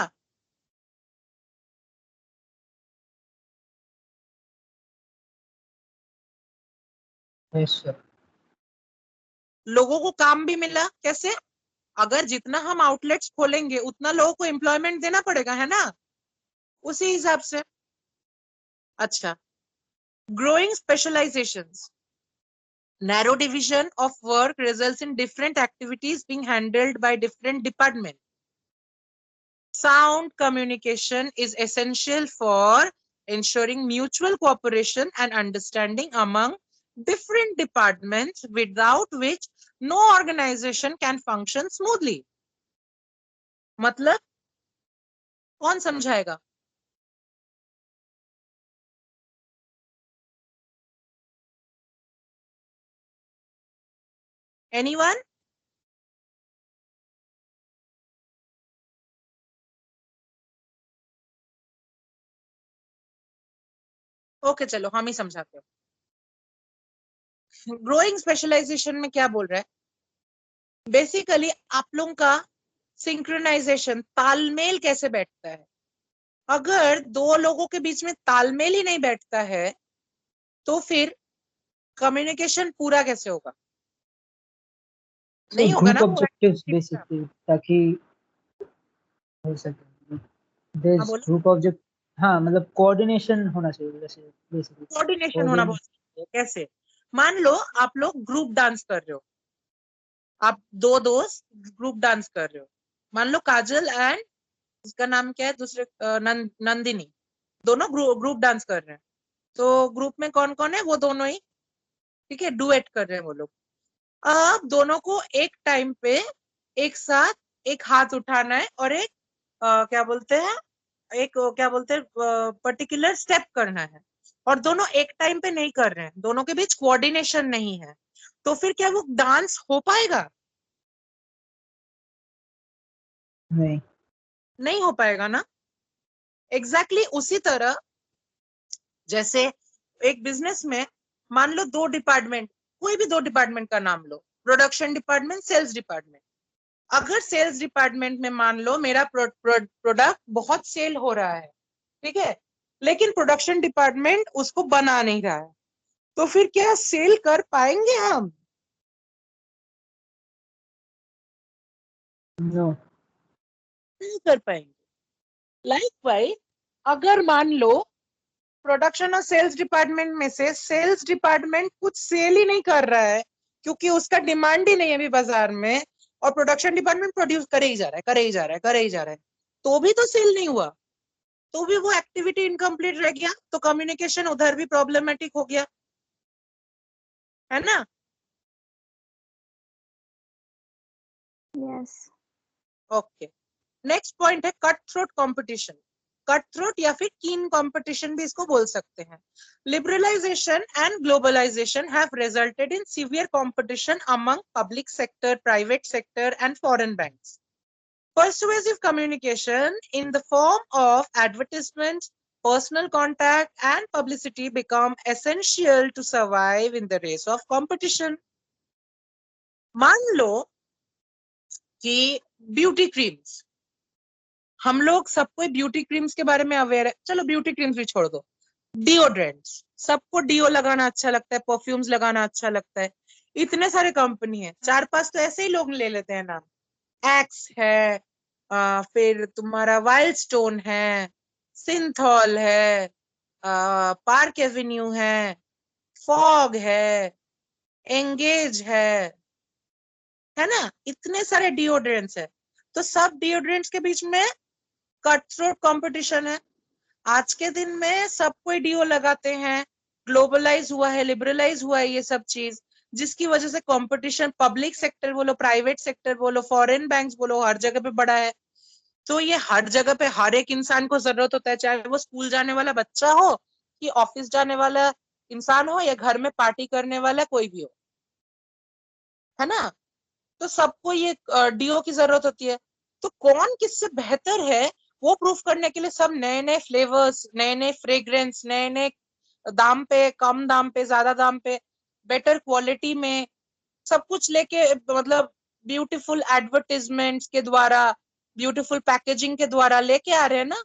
Yes sir. लोगों को काम भी मिला। कैसे? अगर जितना हम आउटलेट्स खोलेंगे उतना लोगों को एम्प्लॉयमेंट देना पड़ेगा, है ना? उसी हिसाब से। अच्छा, growing specialisations, narrow division of work results in different activities being handled by different departments. Sound communication is essential for ensuring mutual cooperation and understanding among different departments, without which no organization can function smoothly. मतलब कौन समझाएगा? Anyone? Okay चलो हम ही समझाते हैं। Growing specialisation में क्या बोल रहा है? बेसिकली आप लोगों का सिंक्रोनाइजेशन, तालमेल कैसे बैठता है। अगर दो लोगों के बीच में तालमेल ही नहीं बैठता है तो फिर कम्युनिकेशन पूरा कैसे होगा? नहीं होगा ग्रुप ना वो। ऑब्जेक्टिव्स बेसिकली, ताकि हो सके हाँ दिस बोलो। Group object. हाँ मतलब कोऑर्डिनेशन होना चाहिए वैसे बेसिकली। कोऑर्डिनेशन होना बहुत जरूरी है। कैसे? मान लो आप लोग ग्रुप डांस कर रहे हो, आप दो दोस्त ग्रुप डांस कर रहे हो। मान लो काजल एंड उसका नाम क्या है दूसरे, नंदिनी, दोनों ग्रुप डांस कर रहे हैं। तो ग्रुप में कौन कौन है? वो दोनों ही, ठीक है, डुएट कर रहे हैं वो लोग। अब दोनों को एक टाइम पे एक साथ एक हाथ उठाना है और एक क्या बोलते हैं, एक क्या बोलते हैं, पर्टिकुलर स्टेप करना है। और दोनों एक टाइम पे नहीं कर रहे हैं, दोनों के बीच कोऑर्डिनेशन नहीं है, तो फिर क्या वो डांस हो पाएगा? नहीं। नहीं हो पाएगा ना। एग्जैक्टली उसी तरह जैसे एक बिजनेस में मान लो दो डिपार्टमेंट, कोई भी दो डिपार्टमेंट का नाम लो, प्रोडक्शन डिपार्टमेंट, सेल्स डिपार्टमेंट। अगर सेल्स डिपार्टमेंट में मान लो मेरा प्रोडक्ट बहुत सेल हो रहा है, ठीक है, लेकिन प्रोडक्शन डिपार्टमेंट उसको बना नहीं रहा है, तो फिर क्या सेल कर पाएंगे हम? नो। नहीं कर पाएंगे। लाइकवाइज अगर मान लो प्रोडक्शन और सेल्स डिपार्टमेंट में से सेल्स डिपार्टमेंट कुछ सेल ही नहीं कर रहा है क्योंकि उसका डिमांड ही नहीं है अभी बाजार में, और प्रोडक्शन डिपार्टमेंट प्रोड्यूस करे ही जा रहा है, करे ही जा रहा है, करे ही जा रहा है, तो भी तो सेल नहीं हुआ, तो भी वो एक्टिविटी इनकम्प्लीट रह गया, तो कम्युनिकेशन उधर भी प्रॉब्लमेटिक हो गया, है ना? यस। ओके, नेक्स्ट पॉइंट है cut throat competition. Cut throat या फिर कीन कॉम्पिटिशन भी इसको बोल सकते हैं। Liberalisation and globalisation have resulted in severe competition among public sector, private sector and foreign banks. Persuasive communication in the form of advertisements, personal contact, and publicity become essential to survive in the race of competition. मान लो कि beauty creams, हम लोग सबको beauty creams के बारे में aware है, चलो ब्यूटी क्रीम्स भी छोड़ दो, डिओड्रेंट्स, सबको डिओ लगाना अच्छा लगता है, परफ्यूम्स लगाना अच्छा लगता है, इतने सारे कंपनी है, चार पांच तो ऐसे ही लोग ले लेते हैं नाम। एक्स है, फिर तुम्हारा वाइल्ड स्टोन है, सिंथॉल है, पार्क एवेन्यू है, फॉग है, एंगेज है ना, इतने सारे डिओड्रेंट्स है। तो सब डिओड्रेंट्स के बीच में कट थ्रोट कंपटीशन है। आज के दिन में सब कोई डीओ लगाते हैं, ग्लोबलाइज हुआ है, लिबरलाइज हुआ है ये सब चीज, जिसकी वजह से कंपटीशन पब्लिक सेक्टर बोलो, प्राइवेट सेक्टर बोलो, फॉरेन बैंक्स बोलो, हर जगह पे बढ़ा है। तो ये हर जगह पे हर एक इंसान को जरूरत होता है, चाहे वो स्कूल जाने वाला बच्चा हो कि ऑफिस जाने वाला इंसान हो या घर में पार्टी करने वाला कोई भी हो, है ना। तो सबको ये डीओ की जरूरत होती है। तो कौन किससे बेहतर है वो प्रूफ करने के लिए सब नए नए फ्लेवर्स, नए नए फ्रेग्रेंस, नए नए दाम पे, कम दाम पे, ज्यादा दाम पे, बेटर क्वालिटी में, सब कुछ लेके, मतलब ब्यूटीफुल एडवर्टीजमेंट्स के द्वारा, ब्यूटीफुल पैकेजिंग के द्वारा लेके आ रहे हैं ना,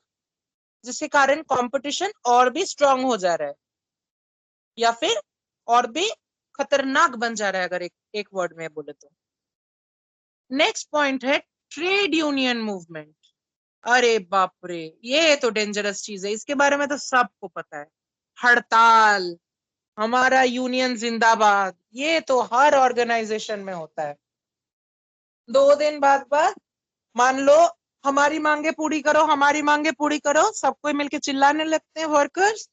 जिसके कारण कंपटीशन और भी स्ट्रांग हो जा रहा है, या फिर और भी खतरनाक बन जा रहा है, अगर एक वर्ड में बोले तो। नेक्स्ट पॉइंट है ट्रेड यूनियन मूवमेंट। अरे बाप रे, ये तो डेंजरस चीज है, इसके बारे में तो सबको पता है। हड़ताल, हमारा यूनियन जिंदाबाद, ये तो हर ऑर्गेनाइजेशन में होता है। 2 दिन बाद मान लो हमारी मांगे पूरी करो, हमारी मांगे पूरी करो, सबको मिलके चिल्लाने लगते हैं वर्कर्स,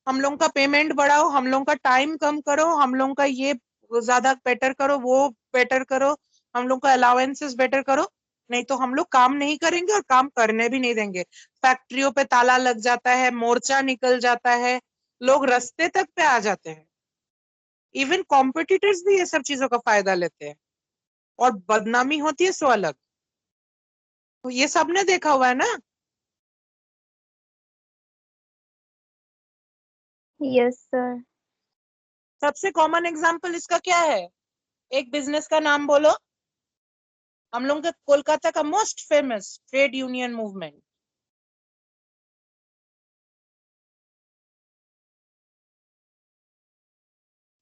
हम लोग का पेमेंट बढ़ाओ, हम लोग का टाइम कम करो, हम लोग का ये ज्यादा बेटर करो, वो बेटर करो, हम लोग का अलाउंसेस बेटर करो, नहीं तो हम लोग काम नहीं करेंगे और काम करने भी नहीं देंगे। फैक्ट्रियों पे ताला लग जाता है, मोर्चा निकल जाता है, लोग रास्ते तक पे आ जाते हैं। इवन कॉम्पिटिटर्स भी ये सब चीजों का फायदा लेते हैं और बदनामी होती है सो अलग। तो ये सबने देखा हुआ है ना। Yes sir. सबसे कॉमन एग्जांपल इसका क्या है, एक बिजनेस का नाम बोलो, हम लोग का कोलकाता का most famous trade union movement.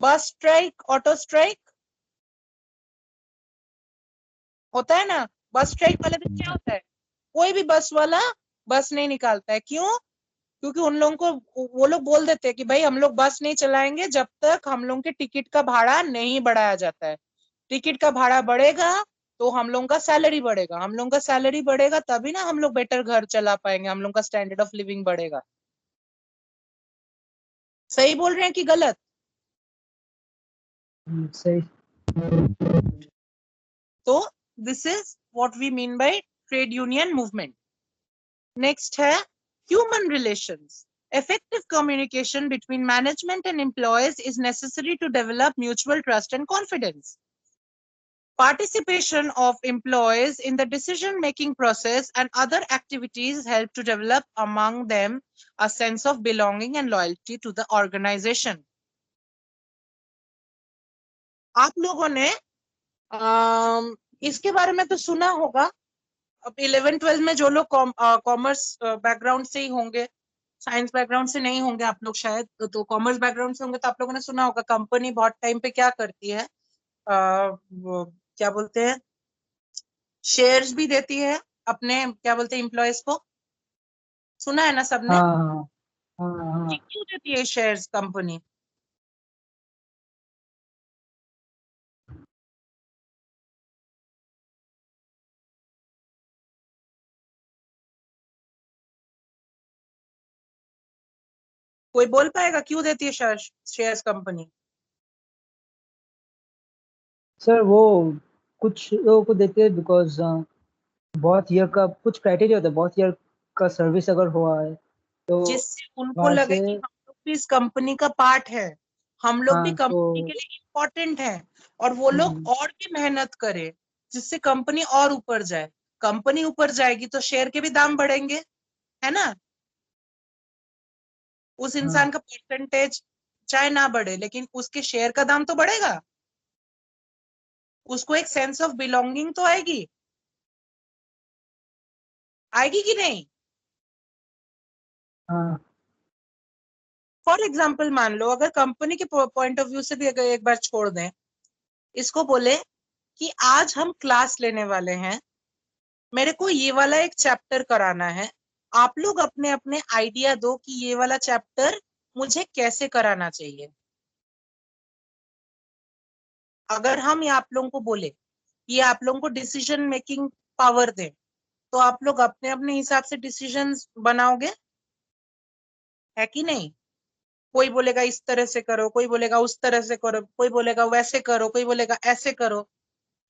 बस स्ट्राइक, ऑटो स्ट्राइक होता है ना। बस स्ट्राइक वाले दिन क्या होता है, कोई भी बस वाला बस नहीं निकालता है। क्यों? क्योंकि उन लोगों को, वो लोग बोल देते हैं कि भाई हम लोग बस नहीं चलाएंगे जब तक हम लोग के टिकट का भाड़ा नहीं बढ़ाया जाता है। टिकट का भाड़ा बढ़ेगा तो हम लोग का सैलरी बढ़ेगा, हम लोग का सैलरी बढ़ेगा तभी ना हम लोग बेटर घर चला पाएंगे, हम लोग का स्टैंडर्ड ऑफ लिविंग बढ़ेगा। सही बोल रहे हैं कि गलत? सही। तो this is what we mean by trade union movement. Next है human relations. Effective communication between management and employees is necessary to develop mutual trust and confidence. Participation of employees in the decision-making process and other activities help to develop among them a sense of belonging and loyalty to the organization. आप लोगों ने इसके बारे में तो सुना होगा। अब 11th-12th में जो लोग कॉमर्स बैकग्राउंड से ही होंगे, साइंस बैकग्राउंड से नहीं होंगे आप लोग शायद, तो कॉमर्स बैकग्राउंड से होंगे तो आप लोगों ने सुना होगा कंपनी बहुत टाइम पे क्या करती है, क्या बोलते हैं, शेयर्स भी देती है अपने, क्या बोलते हैं, एम्प्लॉयज को। सुना है ना सबने? हाँ हाँ हाँ हाँ। क्यों देती है शेयर्स कंपनी? कोई बोल पाएगा क्यों देती है शेयर्स कंपनी? सर वो कुछ लोगों को देते हैं बिकॉज बहुत ईयर का कुछ क्राइटेरिया होता है, बहुत ईयर का सर्विस अगर हुआ है तो जिससे उनको वहां लगे से। कि हम लोग भी इस कंपनी का पार्ट है, हम लोग भी हाँ तो कंपनी के लिए इम्पोर्टेंट है, और वो लोग और भी मेहनत करें जिससे कंपनी और ऊपर जाए। कंपनी ऊपर जाएगी तो शेयर के भी दाम बढ़ेंगे, है ना। उस हाँ इंसान का परसेंटेज चाहे ना बढ़े लेकिन उसके शेयर का दाम तो बढ़ेगा, उसको एक सेंस ऑफ बिलोंगिंग तो आएगी, आएगी कि नहीं? हाँ फॉर एग्जाम्पल मान लो, अगर कंपनी के पॉइंट ऑफ व्यू से भी अगर एक बार छोड़ दें, इसको बोले कि आज हम क्लास लेने वाले हैं, मेरे को ये वाला एक चैप्टर कराना है, आप लोग अपने अपने आइडिया दो कि ये वाला चैप्टर मुझे कैसे कराना चाहिए। अगर हम ये आप लोगों को बोले, ये आप लोगों को डिसीजन मेकिंग पावर दें, तो आप लोग अपने अपने हिसाब से डिसीजंस बनाओगे? है कि नहीं? कोई बोलेगा इस तरह से करो, कोई बोलेगा उस तरह से करो, कोई बोलेगा वैसे करो, कोई बोलेगा ऐसे करो,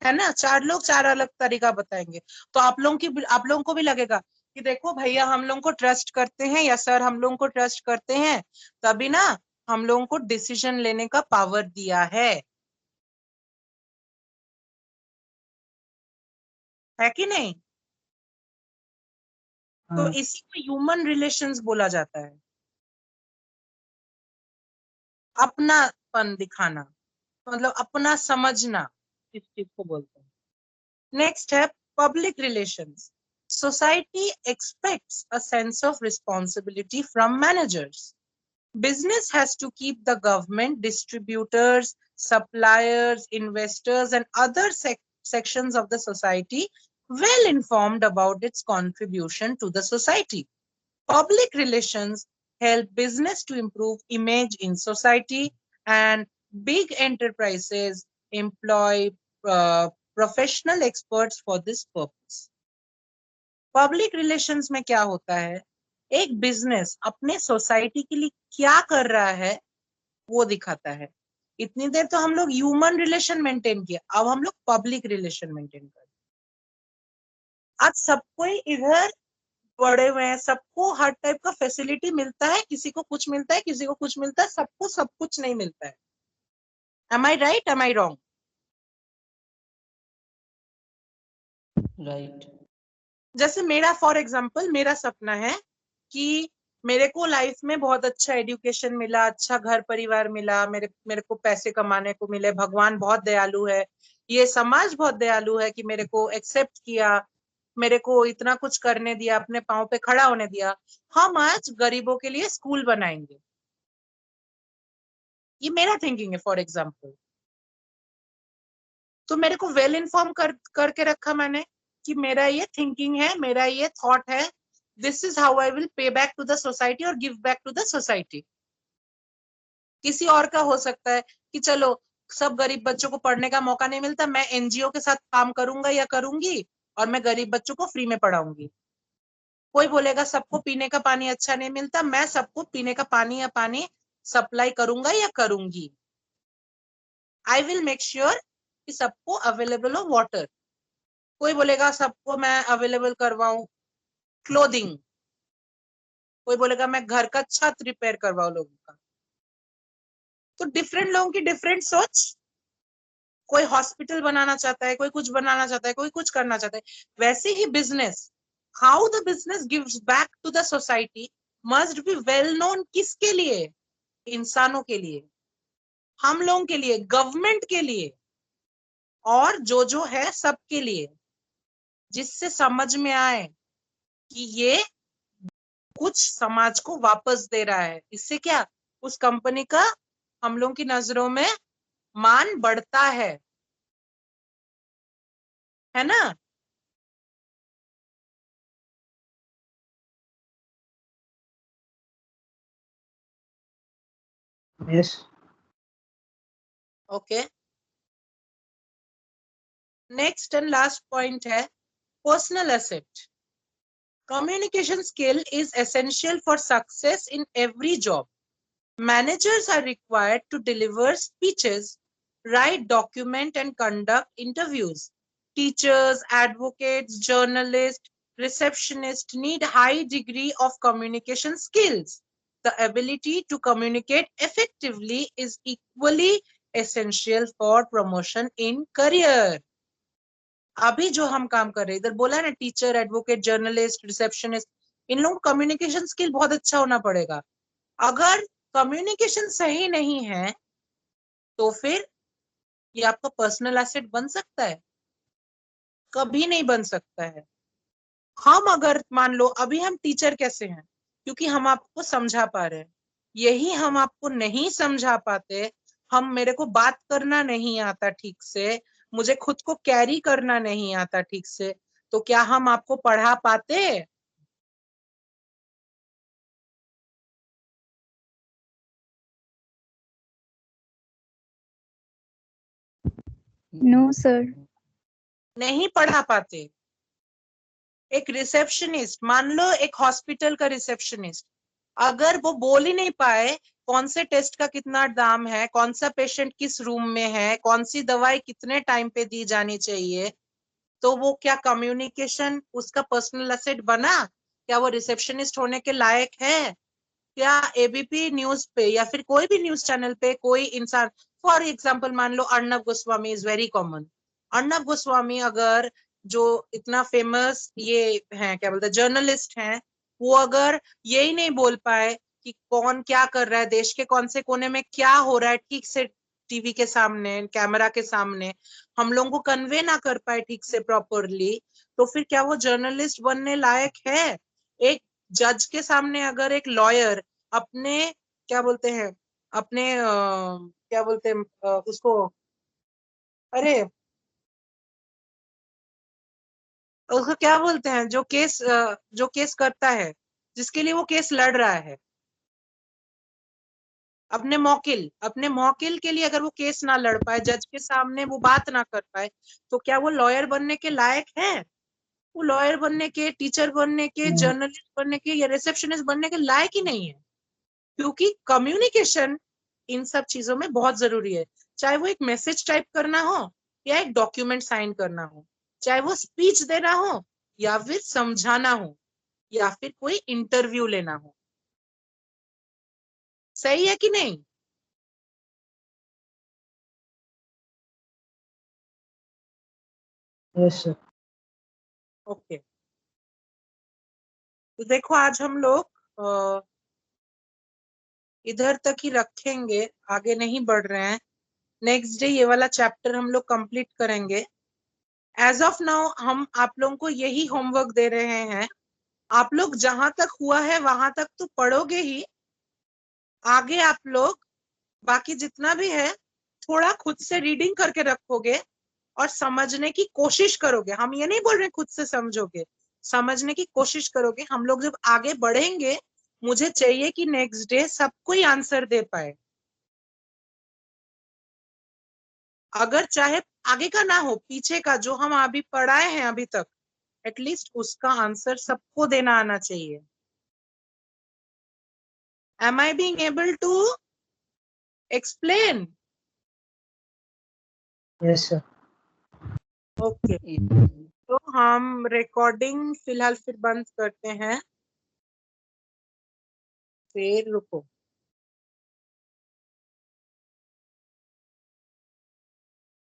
है ना? चार लोग चार अलग तरीका बताएंगे। तो आप लोगों को भी लगेगा कि देखो भैया हम लोगों को ट्रस्ट करते हैं या सर हम लोगों को ट्रस्ट करते हैं, तभी ना हम लोगों को डिसीजन लेने का पावर दिया है कि नहीं? तो इसी को ह्यूमन रिलेशंस बोला जाता है, अपनापन दिखाना, मतलब अपना समझना, इस चीज को बोलते हैं। नेक्स्ट है public relations. Society expects a sense of responsibility from managers. Business has to keep the government, distributors, suppliers, investors, and other sections of the society well informed about its contribution to the society. Public relations help business to improve image in society, and big enterprises employ professional experts for this purpose. Public relations में क्या होता है, एक business अपने society के लिए क्या कर रहा है वो दिखाता है। इतनी देर तो हम लोग ह्यूमन रिलेशन मेंटेन किया, अब हम लोग पब्लिक रिलेशन मेंटेन कर। आज सबको इधर बड़े हुए हैं, सबको हर टाइप का फैसिलिटी मिलता है, किसी को कुछ मिलता है, किसी को कुछ मिलता है, सबको सब कुछ नहीं मिलता है। Am I right, am I wrong? Right. जैसे मेरा फॉर एग्जाम्पल, मेरा सपना है कि मेरे को लाइफ में बहुत अच्छा एजुकेशन मिला, अच्छा घर परिवार मिला, मेरे को पैसे कमाने को मिले, भगवान बहुत दयालु है, ये समाज बहुत दयालु है कि मेरे को एक्सेप्ट किया, मेरे को इतना कुछ करने दिया, अपने पाँव पे खड़ा होने दिया। हम आज गरीबों के लिए स्कूल बनाएंगे, ये मेरा थिंकिंग है फॉर एग्जाम्पल। तो मेरे को वेल इन्फॉर्म करके रखा मैंने कि मेरा ये थिंकिंग है, मेरा ये थॉट है, this is how I will pay back to the society और give back to the society. किसी और का हो सकता है कि चलो सब गरीब बच्चों को पढ़ने का मौका नहीं मिलता, मैं एनजीओ के साथ काम करूंगा या करूंगी और मैं गरीब बच्चों को फ्री में पढ़ाऊंगी। कोई बोलेगा सबको पीने का पानी अच्छा नहीं मिलता, मैं सबको पीने का पानी या पानी सप्लाई करूंगा या करूंगी। आई विल मेक श्योर कि सबको अवेलेबल हो वाटर। कोई बोलेगा सबको मैं अवेलेबल करवाऊं क्लोथिंग, कोई बोलेगा मैं घर का छत रिपेयर करवाऊं लोगों का। तो डिफरेंट लोगों की डिफरेंट सोच, कोई हॉस्पिटल बनाना चाहता है, कोई कुछ बनाना चाहता है, कोई कुछ करना चाहता है। वैसे ही business, how the business gives back to the society must be well known. किसके लिए? इंसानों के लिए, हम लोगों के लिए, गवर्नमेंट के लिए, और जो है सबके लिए, जिससे समझ में आए कि ये कुछ समाज को वापस दे रहा है। इससे क्या, उस कंपनी का हम लोगों की नजरों में मान बढ़ता है ना? Yes. Okay, next and last point है personal asset. Communication skill is essential for success in every job. Managers are required to deliver speeches, write document and conduct interviews. Teachers, advocates, journalists, receptionists need high degree of communication skills. The ability to communicate effectively is equally essential for promotion in career. अभी जो हम काम कर रहे हैं, इधर बोला है ना, टीचर, एडवोकेट, जर्नलिस्ट, रिसेप्शनिस्ट, इन लोगों को कम्युनिकेशन स्किल बहुत अच्छा होना पड़ेगा। अगर कम्युनिकेशन सही नहीं है तो फिर ये आपका पर्सनल एसेट बन सकता है? कभी नहीं बन सकता है। हम अगर मान लो अभी हम टीचर कैसे हैं, क्योंकि हम आपको समझा पा रहे हैं। यही हम आपको नहीं समझा पाते, मेरे को बात करना नहीं आता ठीक से, मुझे खुद को कैरी करना नहीं आता ठीक से, तो क्या हम आपको पढ़ा पाते? No sir. नहीं पढ़ा पाते। एक रिसेप्शनिस्ट, मान लो एक हॉस्पिटल का रिसेप्शनिस्ट, अगर वो बोल ही नहीं पाए कौन से टेस्ट का कितना दाम है, कौन सा पेशेंट किस रूम में है, कौन सी दवाई कितने टाइम पे दी जानी चाहिए, तो वो क्या कम्युनिकेशन उसका पर्सनल असेट बना? क्या वो रिसेप्शनिस्ट होने के लायक है? क्या एबीपी न्यूज पे या फिर कोई भी न्यूज चैनल पे कोई इंसान, फॉर एग्जाम्पल मान लो Arnab Goswami is very common. Arnab Goswami अगर जो इतना फेमस ये है क्या बोलते हैं जर्नलिस्ट हैं, वो अगर यही नहीं बोल पाए कि कौन क्या कर रहा है, देश के कौन से कोने में क्या हो रहा है ठीक से टीवी के सामने कैमरा के सामने हम लोगों को कन्वे ना कर पाए ठीक से प्रॉपरली, तो फिर क्या वो जर्नलिस्ट बनने लायक है? एक जज के सामने अगर एक लॉयर अपने क्या बोलते हैं अपने क्या बोलते हैं उसको, अरे उसको क्या बोलते हैं जो केस करता है, जिसके लिए वो केस लड़ रहा है, अपने मौकिल के लिए अगर वो केस ना लड़ पाए, जज के सामने वो बात ना कर पाए, तो क्या वो लॉयर बनने के लायक है? वो लॉयर बनने के, टीचर बनने के, जर्नलिस्ट बनने के या रिसेप्शनिस्ट बनने के लायक ही नहीं है। क्योंकि कम्युनिकेशन इन सब चीजों में बहुत जरूरी है, चाहे वो एक मैसेज टाइप करना हो या एक डॉक्यूमेंट साइन करना हो, चाहे वो स्पीच देना हो या फिर समझाना हो या फिर कोई इंटरव्यू लेना हो। सही है कि नहीं? Yes sir. ओके, तो देखो आज हम लोग इधर तक ही रखेंगे, आगे नहीं बढ़ रहे हैं। नेक्स्ट डे ये वाला चैप्टर हम लोग कंप्लीट करेंगे। एज ऑफ नाउ हम आप लोगों को यही होमवर्क दे रहे हैं, आप लोग जहां तक हुआ है वहां तक तो पढ़ोगे ही, आगे आप लोग बाकी जितना भी है थोड़ा खुद से रीडिंग करके रखोगे और समझने की कोशिश करोगे। हम ये नहीं बोल रहे खुद से समझोगे, समझने की कोशिश करोगे। हम लोग जब आगे बढ़ेंगे, मुझे चाहिए कि नेक्स्ट डे सब कोई आंसर दे पाए। अगर चाहे आगे का ना हो, पीछे का जो हम अभी पढ़ाए हैं अभी तक, एटलीस्ट उसका आंसर सबको देना आना चाहिए। Am I being able to explain? Yes sir. Okay, तो हम रिकॉर्डिंग फिलहाल फिर बंद करते हैं, फिर रुको।